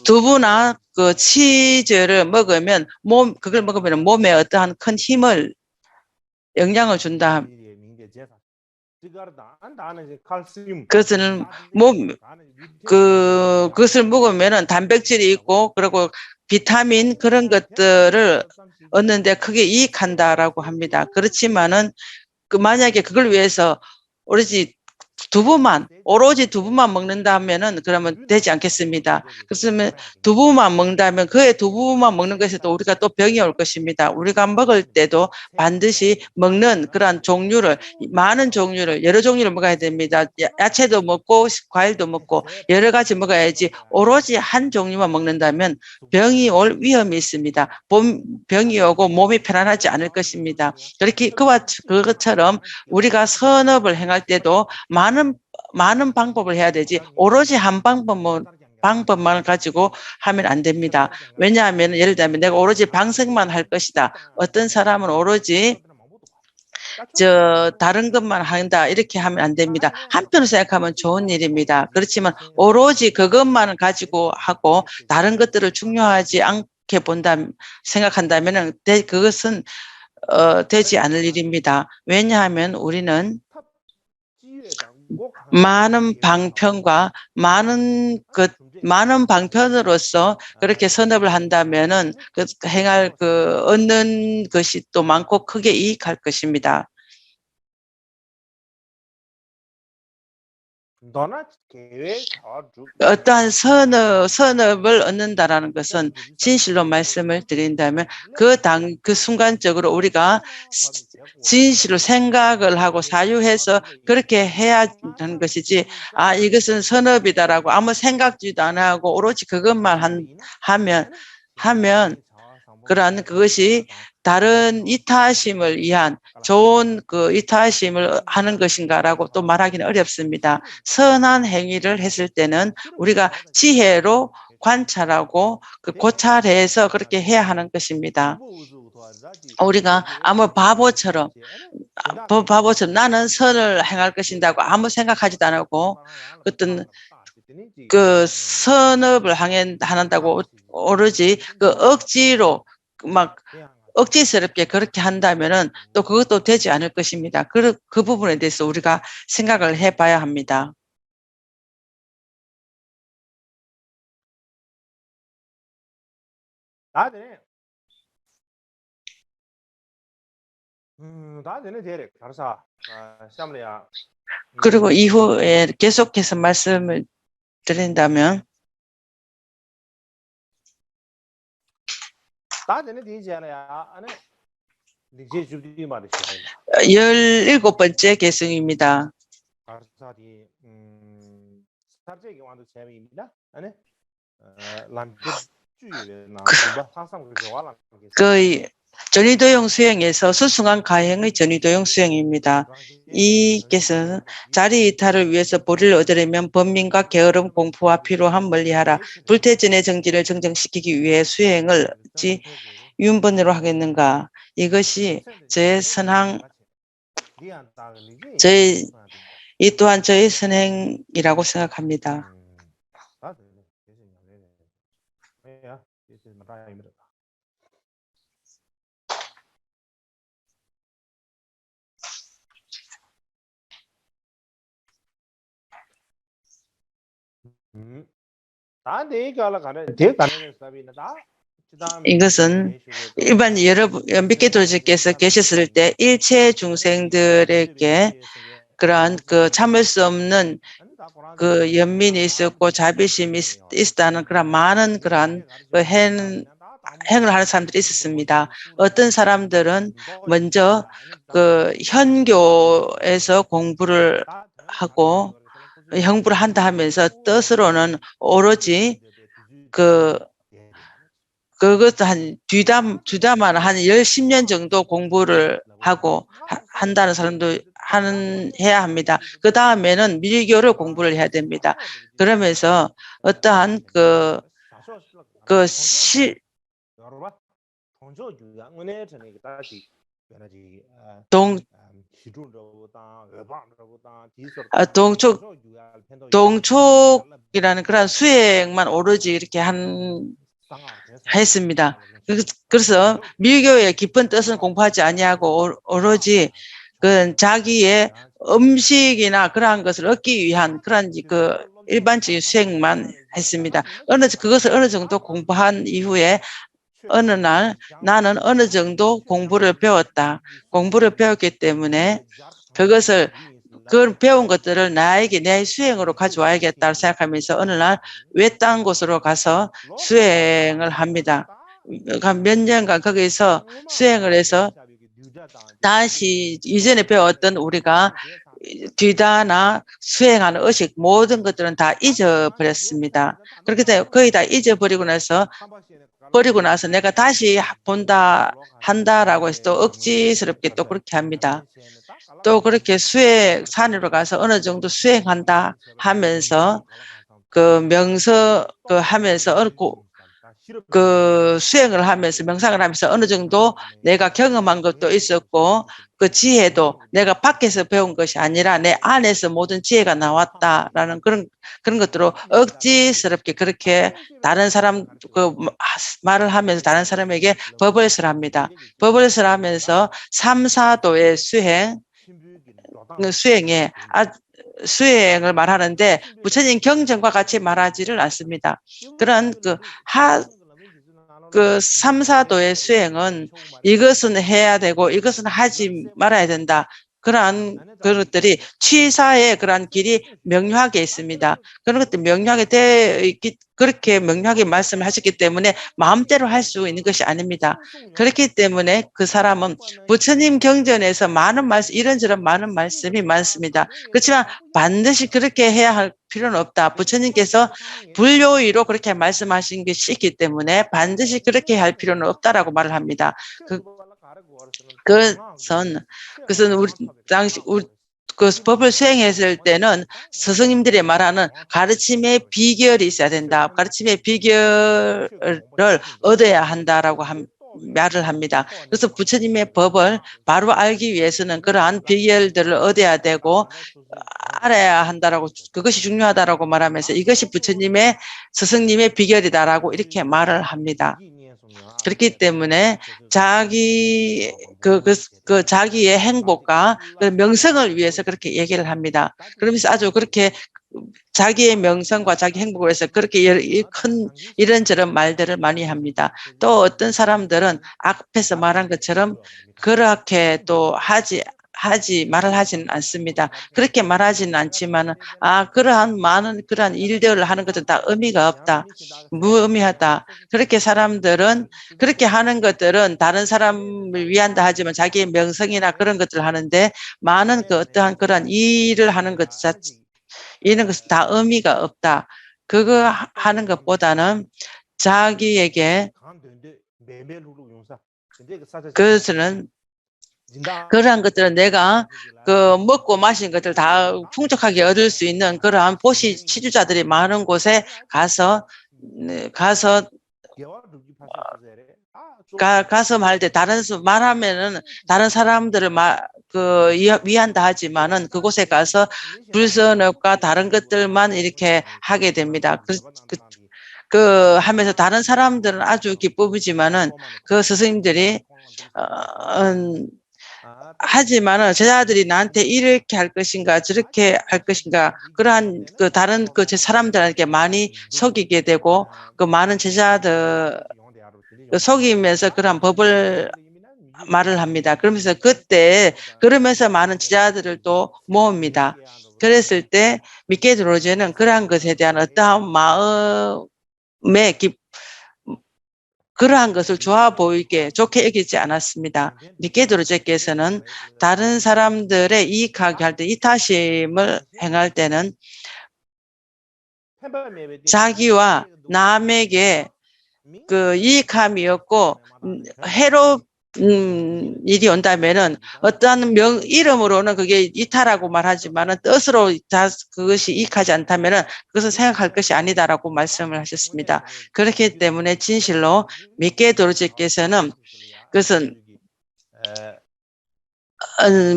두부나 그 치즈를 먹으면 그걸 먹으면 몸에 어떠한 큰 힘을, 영향을 준다. 그것을 먹으면은 단백질이 있고 그리고 비타민 그런 것들을 얻는데 크게 이익한다라고 합니다. 그렇지만은 만약에 그걸 위해서 오로지 두부만 먹는다면은 그러면 되지 않겠습니다. 그렇으면 두부만 먹는다면 두부만 먹는 것에도 우리가 또 병이 올 것입니다. 우리가 먹을 때도 반드시 먹는 그러한 여러 종류를 먹어야 됩니다. 야채도 먹고 과일도 먹고 여러 가지 먹어야지 오로지 한 종류만 먹는다면 병이 올 위험이 있습니다. 병이 오고 몸이 편안하지 않을 것입니다. 그것처럼 우리가 선업을 행할 때도 많은 방법을 해야 되지 오로지 한 방법만 가지고 하면 안 됩니다. 왜냐하면 예를 들면 내가 오로지 방생만 할 것이다, 어떤 사람은 오로지 다른 것만 한다 이렇게 하면 안 됩니다. 한편으로 생각하면 좋은 일입니다. 그렇지만 오로지 그것만 가지고 하고 다른 것들을 중요하지 않게 생각한다면 그것은 되지 않을 일입니다. 왜냐하면 우리는 많은 방편과 많은 방편으로서 그렇게 선업을 한다면은 얻는 것이 또 많고 크게 이익할 것입니다. 어떠한 선업을 얻는다라는 것은 진실로 말씀을 드린다면 그 순간적으로 우리가 진실로 생각을 하고 사유해서 그렇게 해야 하는 것이지, 이것은 선업이다라고 아무 생각지도 안 하고 오로지 그것만 하면 그러한 그것이 다른 이타심을 위한 좋은 그 이타심을 하는 것인가라고 또 말하기는 어렵습니다. 선한 행위를 했을 때는 우리가 지혜로 관찰하고 그 고찰해서 그렇게 해야 하는 것입니다. 우리가 아무 바보처럼 나는 선을 행할 것인다고 아무 생각하지도 않고 어떤 그 선업을 한다고 오로지 그 억지로 막 억지스럽게 그렇게 한다면은 또 그것도 되지 않을 것입니다. 그 부분에 대해서 우리가 생각을 해봐야 합니다. 그리고 이후에 계속해서 말씀을 드린다면 17번째 계승입니다. 그 전위도용 수행에서 수승한 가행의 전위도용 수행입니다. 이 개선 자리 이탈을 위해서 보리를 얻으려면 번민과 게으름 공부와 피로함 멀리하라. 불태전의 정지를 정정시키기 위해 수행을 어찌 윤번으로 하겠는가. 이것이 저의 선행, 이 또한 저의 선행이라고 생각합니다. 이것은 일반 여러분 연비계도주께서 계셨을 때 일체 중생들에게 그러한 그 참을 수 없는 그 연민이 있었고 자비심이 있었다는 그런 많은 그러한 그 행을 하는 사람들이 있었습니다. 어떤 사람들은 먼저 그 현교에서 공부를 하고 형부를 한다 하면서 뜻으로는 오로지 그것도 한 뒤담한 한 10년 정도 공부를 하고 한다는 사람도 해야 합니다. 그 다음에는 밀교를 공부를 해야 됩니다. 그러면서 어떠한 동촉이라는 그런 수행만 오로지 이렇게 했습니다. 그래서 밀교의 깊은 뜻은 공부하지 아니하고 오로지 그 자기의 음식이나 그러한 것을 얻기 위한 그런 그 일반적인 수행만 했습니다. 그것을 어느 정도 공부한 이후에 어느 날 나는 어느 정도 공부를 배웠다. 공부를 배웠기 때문에 그 배운 것들을 나에게 내 수행으로 가져와야겠다고 생각하면서 어느 날 외딴 곳으로 가서 수행을 합니다. 몇 년간 거기서 수행을 해서 다시 이전에 배웠던 우리가 뒤다나 수행하는 의식 모든 것들은 다 잊어버렸습니다. 그렇게 거의 다 잊어버리고 나서 내가 다시 한다라고 해서 또 억지스럽게 또 그렇게 합니다. 또 그렇게 산으로 가서 어느 정도 수행한다 하면서 하면서 수행을 하면서 명상을 하면서 어느 정도 내가 경험한 것도 있었고 그 지혜도 내가 밖에서 배운 것이 아니라 내 안에서 모든 지혜가 나왔다라는 그런 것들로 억지스럽게 그렇게 다른 사람 말을 하면서 다른 사람에게 버벌스를 합니다. 버벌스를 하면서 3, 4도의 수행을 말하는데 부처님 경전과 같이 말하지를 않습니다. 그런 그 3, 4도의 수행은 이것은 해야 되고 이것은 하지 말아야 된다. 그러한 그것들이 취사의 그러한 길이 명료하게 있습니다. 그런 것들 명료하게 되어 있기, 그렇게 명료하게 말씀을 하셨기 때문에 마음대로 할 수 있는 것이 아닙니다. 그렇기 때문에 그 사람은 부처님 경전에서 많은 말씀, 이런저런 많은 말씀이 많습니다. 그렇지만 반드시 그렇게 해야 할 필요는 없다. 부처님께서 불교의로 그렇게 말씀하신 것이 있기 때문에 반드시 그렇게 할 필요는 없다라고 말을 합니다. 그것은 우리 당시 그 법을 수행했을 때는 스승님들이 말하는 가르침의 비결이 있어야 된다. 가르침의 비결을 얻어야 한다라고 말을 합니다. 그래서 부처님의 법을 바로 알기 위해서는 그러한 비결들을 얻어야 되고 알아야 한다라고, 그것이 중요하다라고 말하면서 이것이 부처님의 스승님의 비결이다라고 이렇게 말을 합니다. 그렇기 때문에 자기의 행복과 그 명성을 위해서 그렇게 얘기를 합니다. 그러면서 아주 그렇게 자기의 명성과 자기 행복을 위해서 그렇게 큰 이런저런 말들을 많이 합니다. 또 어떤 사람들은 앞에서 말한 것처럼 그렇게 또 말을 하지는 않습니다. 그렇게 말하지는 않지만, 그러한 많은 그러한 일들을 하는 것은 다 의미가 없다. 무의미하다. 그렇게 사람들은, 그렇게 하는 것들은 다른 사람을 위한다 하지만 자기의 명성이나 그런 것들을 하는데, 많은 그 어떠한 그러한 일을 하는 것 자체, 이런 것은 다 의미가 없다. 그거 하는 것보다는 자기에게 그것은 그러한 것들은 내가 그 먹고 마신 것들 다 풍족하게 얻을 수 있는 그러한 보시 치주자들이 많은 곳에 가서 말 때 말하면은 다른 사람들을 위한다 하지만은 그곳에 가서 불선업과 다른 것들만 이렇게 하게 됩니다. 하면서 다른 사람들은 아주 기쁘지만은 그 스승님들이 하지만은 제자들이 나한테 이렇게 할 것인가 저렇게 할 것인가 그러한 다른 제 사람들에게 많이 속이게 되고 그 많은 제자들 속이면서 그러한 법을 말을 합니다. 그러면서 많은 제자들을 또 모읍니다. 그랬을 때 미케 드로제는 그러한 것에 대한 어떠한 마음의 그러한 것을 좋게 여기지 않았습니다. 미케 드로제께서는 다른 사람들의 이익하게 할 때 이타심을 행할 때는 자기와 남에게 그 이익함이 없고 일이 온다면은 어떠한 이름으로는 그게 이타라고 말하지만은 뜻으로 그것이 이익하지 않다면은 그것을 생각할 것이 아니다라고 말씀을 하셨습니다. 그렇기 때문에 진실로 미케 도르제께서는 그것은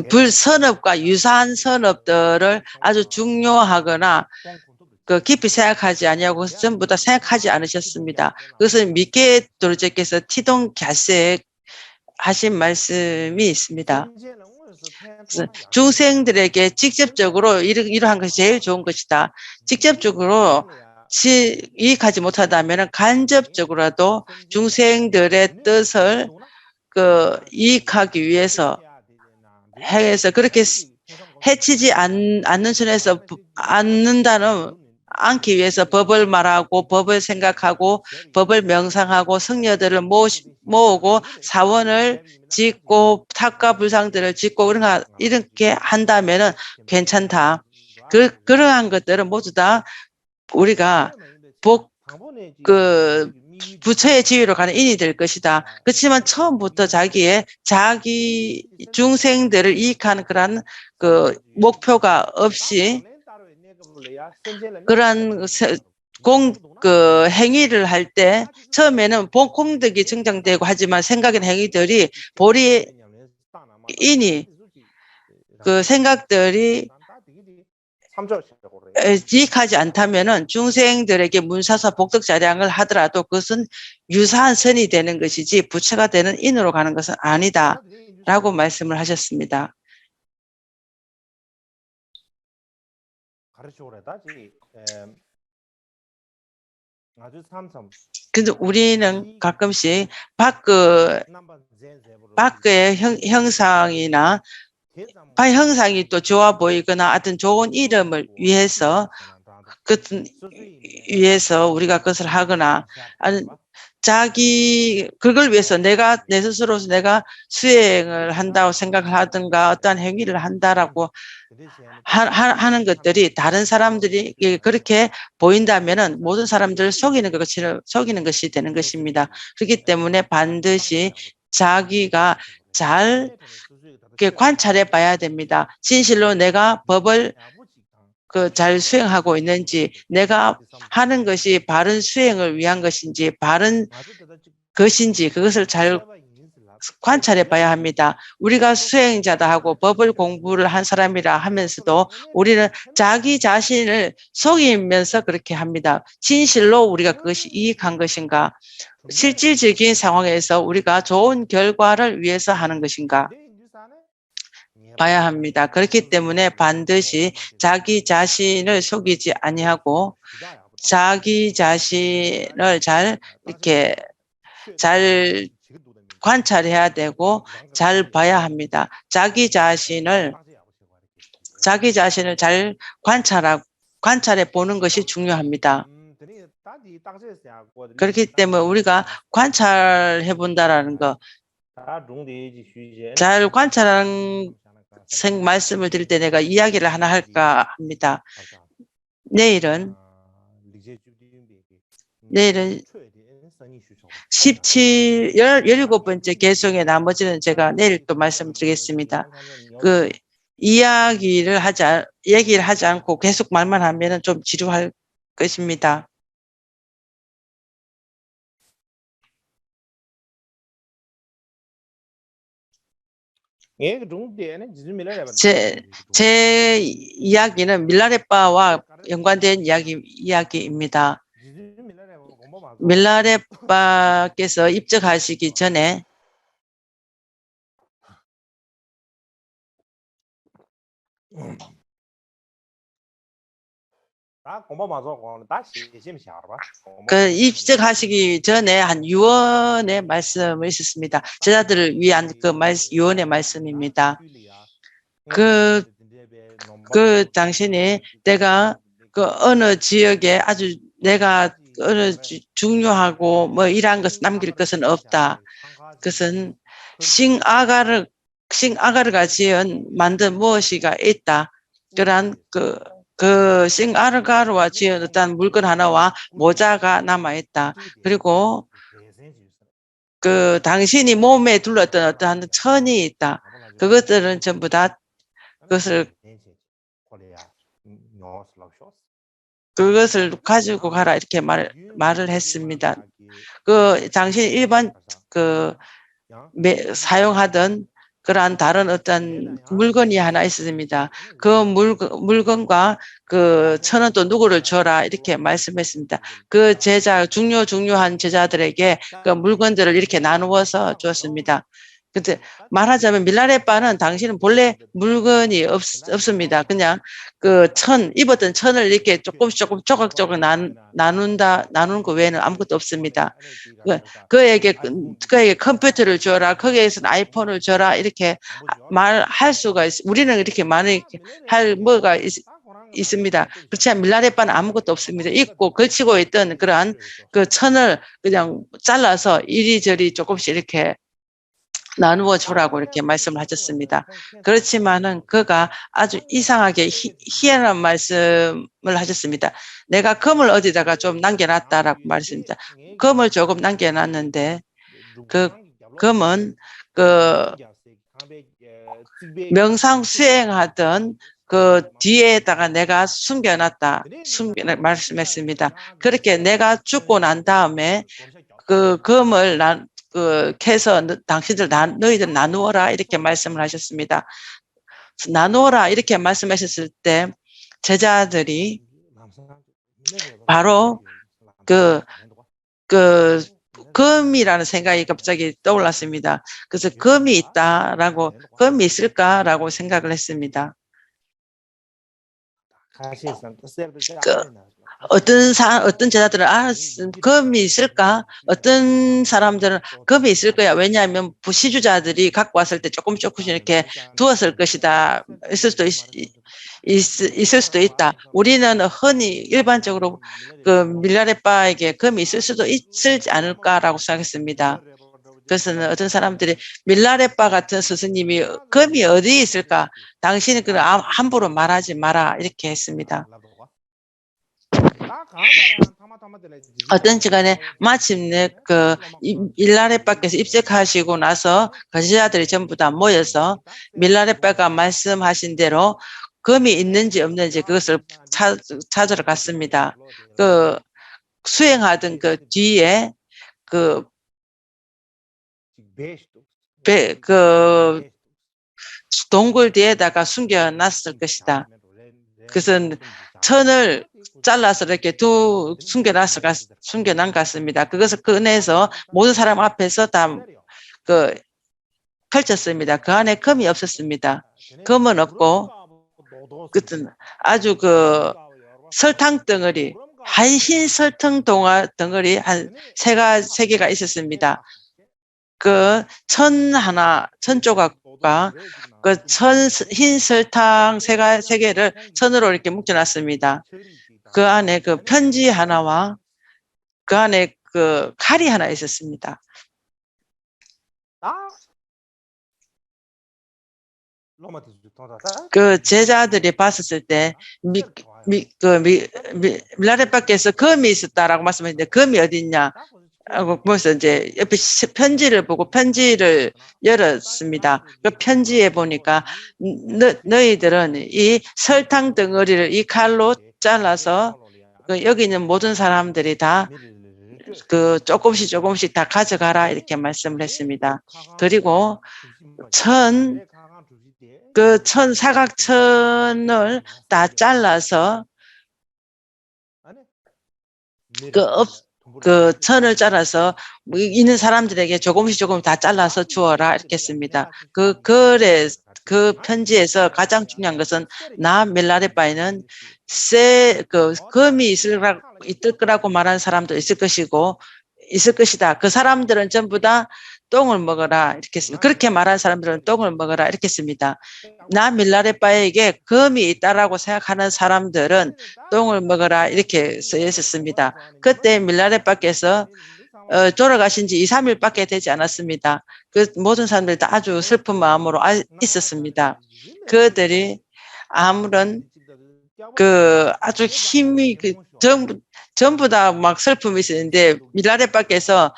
불선업과 유사한 선업들을 아주 중요하거나 깊이 생각하지 아니하고 전부 다 생각하지 않으셨습니다. 그것은 미케 도르제께서 티동 갸세에 하신 말씀이 있습니다. 중생들에게 직접적으로 이러한 것이 제일 좋은 것이다. 직접적으로 이익하지 못하다면 간접적으로라도 중생들의 뜻을 이익하기 위해서 해서 그렇게 해치지 않는 선에서 않기 위해서 법을 말하고 법을 생각하고 법을 명상하고 성녀들을 모으고 사원을 짓고 탑과 불상들을 짓고 이렇게 한다면은 괜찮다. 그러한 것들은 모두 다 우리가 부처의 지위로 가는 인이 될 것이다. 그렇지만 처음부터 자기 중생들을 이익하는 그런 목표가 없이 그러한 행위를 할 때 처음에는 공덕이 증장되고 하지만 생각이나 행위들이 생각들이 이익하지 않다면은 중생들에게 문사사 복덕자량을 하더라도 그것은 유사한 선이 되는 것이지 부처가 되는 인으로 가는 것은 아니다라고 말씀을 하셨습니다. 근데 우리는 가끔씩 밖의 형상이나 형상이 또 좋아 보이거나 어떤 좋은 이름을 위해서 위해서 우리가 그것을 하거나 그걸 위해서 내 스스로서 내가 수행을 한다고 생각을 하든가 어떠한 행위를 한다라고 하는 것들이 다른 사람들이 그렇게 보인다면은 모든 사람들을 속이는 것이 되는 것입니다. 그렇기 때문에 반드시 자기가 잘 관찰해 봐야 됩니다. 진실로 내가 법을 잘 수행하고 있는지, 내가 하는 것이 바른 수행을 위한 것인지, 바른 것인지, 그것을 잘 관찰해 봐야 합니다. 우리가 수행자다 하고 법을 공부를 한 사람이라 하면서도 우리는 자기 자신을 속이면서 그렇게 합니다. 진실로 우리가 그것이 이익한 것인가? 실질적인 상황에서 우리가 좋은 결과를 위해서 하는 것인가? 봐야 합니다. 그렇기 때문에 반드시 자기 자신을 속이지 아니하고 자기 자신을 잘 관찰해야 되고 잘 봐야 합니다. 자기 자신을 잘 관찰해 보는 것이 중요합니다. 그렇기 때문에 우리가 관찰해 본다라는 거, 잘 관찰하는 말씀을 드릴 때 내가 이야기를 하나 할까 합니다. 내일은 17번째 개송의 나머지는 제가 내일 또 말씀드리겠습니다. 얘기를 하지 않고 계속 말만 하면 좀 지루할 것입니다. 제 이야기는 밀라레빠와 연관된 이야기입니다. 밀라레빠께서 입적하시기 전에 입적하시기 전에 한 유언의 말씀이 있었습니다. 제자들을 위한 유언의 말씀입니다. 당신이 내가 어느 지역에 내가 어느 중요하고 이러한 것을 남길 것은 없다. 그것은 싱아가르가 만든 무엇이가 있다. 그러한 싱아가르와 지은 어떤 물건 하나와 모자가 남아있다. 그리고 당신이 몸에 둘렀던 어떠한 천이 있다. 그것들은 전부 다 그것을 가지고 가라 이렇게 말을 했습니다. 당신이 일반 사용하던 그러한 다른 어떤 물건이 하나 있습니다. 그 물건과 천은 또 누구를 줘라 이렇게 말씀했습니다. 중요한 제자들에게 그 물건들을 이렇게 나누어서 주었습니다. 근데 말하자면 밀라레빠는 당신은 본래 물건이 없습니다. 그냥 입었던 천을 이렇게 조금씩 조각조각 나누는 거 외에는 아무것도 없습니다. 그에게 컴퓨터를 줘라, 거기에서는 아이폰을 줘라 이렇게 말할 수가 우리는 이렇게 할 뭐가 있습니다. 그렇지만 밀라레빠는 아무것도 없습니다. 입고 걸치고 있던 그러한 천을 그냥 잘라서 이리저리 조금씩 이렇게 나누어 주라고 이렇게 말씀을 하셨습니다. 그렇지만은 그가 아주 이상하게 희한한 말씀을 하셨습니다. 내가 금을 어디다가 좀 남겨놨다라고 말했습니다. 금을 조금 남겨놨는데 그 금은 명상 수행하던 뒤에다가 내가 숨겨놨다. 말씀했습니다. 그렇게 내가 죽고 난 다음에 금을 캐서 너희들 나누어라 이렇게 말씀을 하셨습니다. 나누어라 이렇게 말씀하셨을 때 제자들이 바로 금이라는 생각이 갑자기 떠올랐습니다. 그래서 금이 있을까라고 생각을 했습니다. 어떤 제자들은 금이 있을까? 어떤 사람들은 금이 있을 거야. 왜냐하면 부시주자들이 갖고 왔을 때 조금씩 이렇게 두었을 것이다. 있을 수도 있다. 우리는 흔히 일반적으로 그 밀라레바에게 금이 있을 수도 있지 않을까라고 생각했습니다. 그래서 어떤 사람들이 밀라레바 같은 스승님이 금이 어디에 있을까? 당신은 그걸 함부로 말하지 마라 이렇게 했습니다. 어떤 시간에 마침내 그 밀라레바께서 입석하시고 나서 거지자들이 전부 다 모여서 밀라레바가 말씀하신 대로 금이 있는지 없는지 그것을 찾으러 갔습니다. 그 수행하던 그 뒤에 그 동굴 뒤에다가 숨겨놨을 것이다. 그것은 천을 잘라서 이렇게 숨겨난 것 같습니다. 그것을 꺼내서 모든 사람 앞에서 다 펼쳤습니다. 그 안에 금이 없었습니다. 금은 없고, 그것은 아주 설탕 덩어리, 흰 설탕 덩어리 한 세 개가 있었습니다. 천 조각과 흰 설탕 세 개를 천으로 이렇게 묶여놨습니다. 그 안에 편지 하나와 그 안에 칼이 하나 있었습니다. 제자들이 봤었을 때 밀라레바께서 금이 있었다라고 말씀하셨는데 금이 어디 있냐? 그래서 이제 옆에 편지를 보고 편지를 열었습니다. 그 편지에 보니까 너희들은 이 설탕 덩어리를 이 칼로 잘라서 여기 있는 모든 사람들이 다 조금씩 다 가져가라 이렇게 말씀을 했습니다. 그리고 사각천을 다 잘라서 천을 잘라서 있는 사람들에게 조금 다 잘라서 주어라 이렇게 했습니다. 그 편지에서 가장 중요한 것은 나 밀라레바에는 금이 있을 거라고 말하는 사람도 있을 것이다. 그 사람들은 전부 다 똥을 먹어라 이렇게 했습니다. 그렇게 말하는 사람들은 똥을 먹어라 이렇게 했습니다. 나 밀라레바에게 금이 있다라고 생각하는 사람들은 똥을 먹어라 이렇게 써 있었습니다. 그때 밀라레바께서 돌아가신 지 2, 3일밖에 되지 않았습니다. 그 모든 사람들이 다 아주 슬픈 마음으로 있었습니다. 그들이 아무런 아주 힘이 전부 다 막 슬픔이 있었는데 밀라레바께서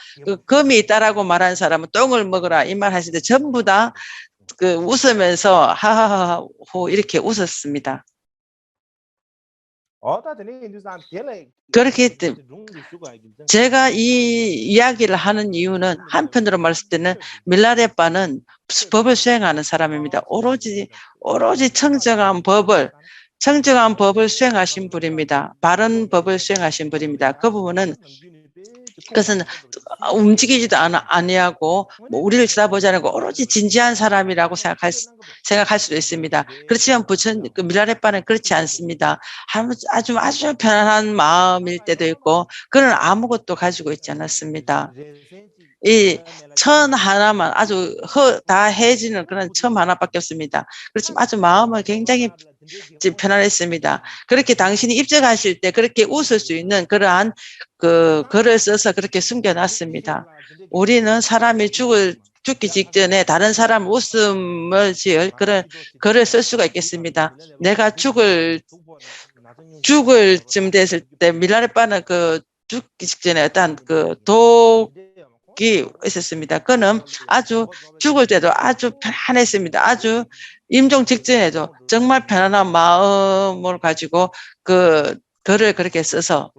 금이 있다라고 말하는 사람은 똥을 먹어라 이 말 하실 때 전부 다 웃으면서 하하하호 이렇게 웃었습니다. 그렇기 때문에 제가 이 이야기를 하는 이유는 한편으로 말했을 때는 밀라레바는 법을 수행하는 사람입니다. 오로지 청정한 법을 수행하신 분입니다. 바른 법을 수행하신 분입니다. 그 부분은 그것은 움직이지도 아니하고 우리를 쳐다보지 않고 오로지 진지한 사람이라고 생각할 수도 있습니다. 그렇지만 밀라레바는 그렇지 않습니다. 아주 편안한 마음일 때도 있고 그는 아무것도 가지고 있지 않았습니다. 이 천 하나만 아주 다 해지는 그런 천 하나밖에 없습니다. 그렇지만 아주 마음은 굉장히 편안했습니다. 그렇게 당신이 입적하실 때 그렇게 웃을 수 있는 그러한 글을 써서 그렇게 숨겨놨습니다. 우리는 사람이 죽기 직전에 다른 사람 웃음을 지을 그런 글을 쓸 수가 있겠습니다. 내가 죽을 쯤 됐을 때 밀라레바는 죽기 직전에 어떤 독이 있었습니다. 그는 아주 죽을 때도 아주 편안했습니다. 아주 임종 직전에도 정말 편안한 마음을 가지고 글을 그렇게 써서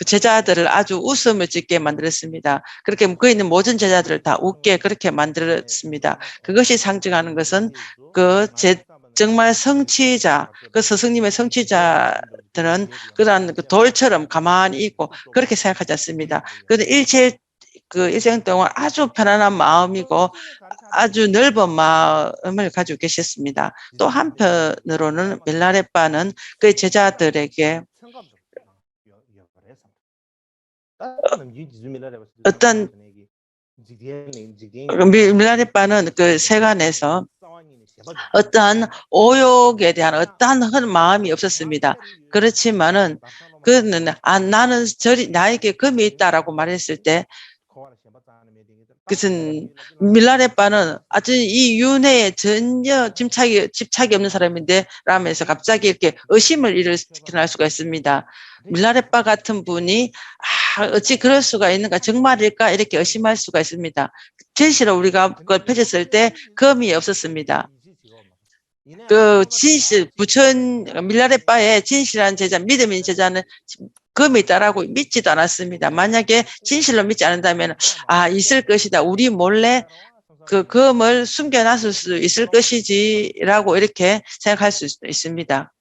제자들을 아주 웃음을 짓게 만들었습니다. 그렇게 그 있는 모든 제자들을 다 웃게 그렇게 만들었습니다. 그것이 상징하는 것은 정말 성취자, 스승님의 성취자들은 그런 돌처럼 가만히 있고 그렇게 생각하지 않습니다. 일생 동안 아주 편안한 마음이고 아주 넓은 마음을 가지고 계셨습니다. 또 한편으로는 밀라레바는 그 제자들에게 어떤 밀라레바는 그 세간에서 어떠한 오욕에 대한 어떠한 마음이 없었습니다. 그렇지만은 그는 나는 나에게 금이 있다라고 말했을 때 그것은 밀라레바는 아주 이 윤회에 전혀 집착이 없는 사람인데 라면서 갑자기 이렇게 의심을 일어날 수가 있습니다. 밀라레바 같은 분이 어찌 그럴 수가 있는가, 정말일까 이렇게 의심할 수가 있습니다. 진실로 우리가 그걸 펴졌을 때 금이 없었습니다. 그 진실 밀라레바의 진실한 제자, 믿음 있는 제자는 금이 있다라고 믿지도 않았습니다. 만약에 진실로 믿지 않는다면 있을 것이다. 우리 몰래 그 금을 숨겨놨을 수 있을 것이지라고 이렇게 생각할 수 있습니다.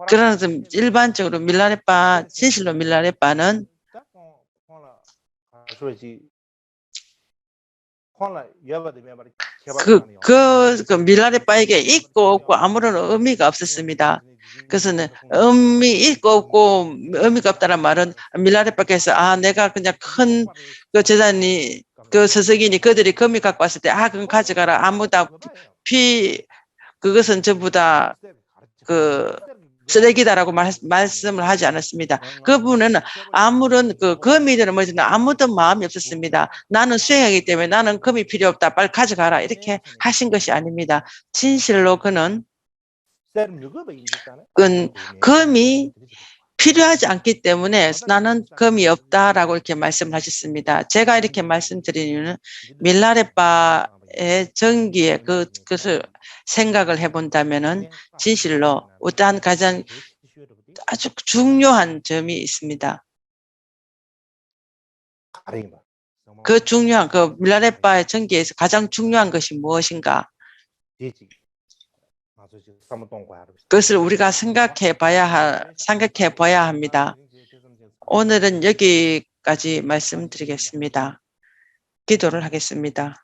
그러나 일반적으로 진실로 밀라레바는 그 밀라레바에게 있고 없고 아무런 의미가 없었습니다. 그래서는 있고 없고 의미가 없다는 말은 밀라레바께서 내가 그냥 큰 그 재단이 그 서석이니 그들이 금이 갖고 왔을 때 그건 가져가라. 아무도 그것은 전부 다 그 쓰레기다라고 말씀을 하지 않았습니다. 그분은 아무런 금이든 뭐든 아무도 마음이 없었습니다. 나는 수행하기 때문에 나는 금이 필요 없다. 빨리 가져가라. 이렇게 하신 것이 아닙니다. 진실로 그는 금이 필요하지 않기 때문에 나는 금이 없다라고 이렇게 말씀하셨습니다. 제가 이렇게 말씀드리는 이유는 밀라레바의 정기에 그것을 생각을 해본다면은 진실로 어떠한 가장 아주 중요한 점이 있습니다. 그 중요한 그 밀라레바의 정기에서 가장 중요한 것이 무엇인가? 그것을 우리가 생각해 봐야 합니다. 오늘은 여기까지 말씀드리겠습니다. 기도를 하겠습니다.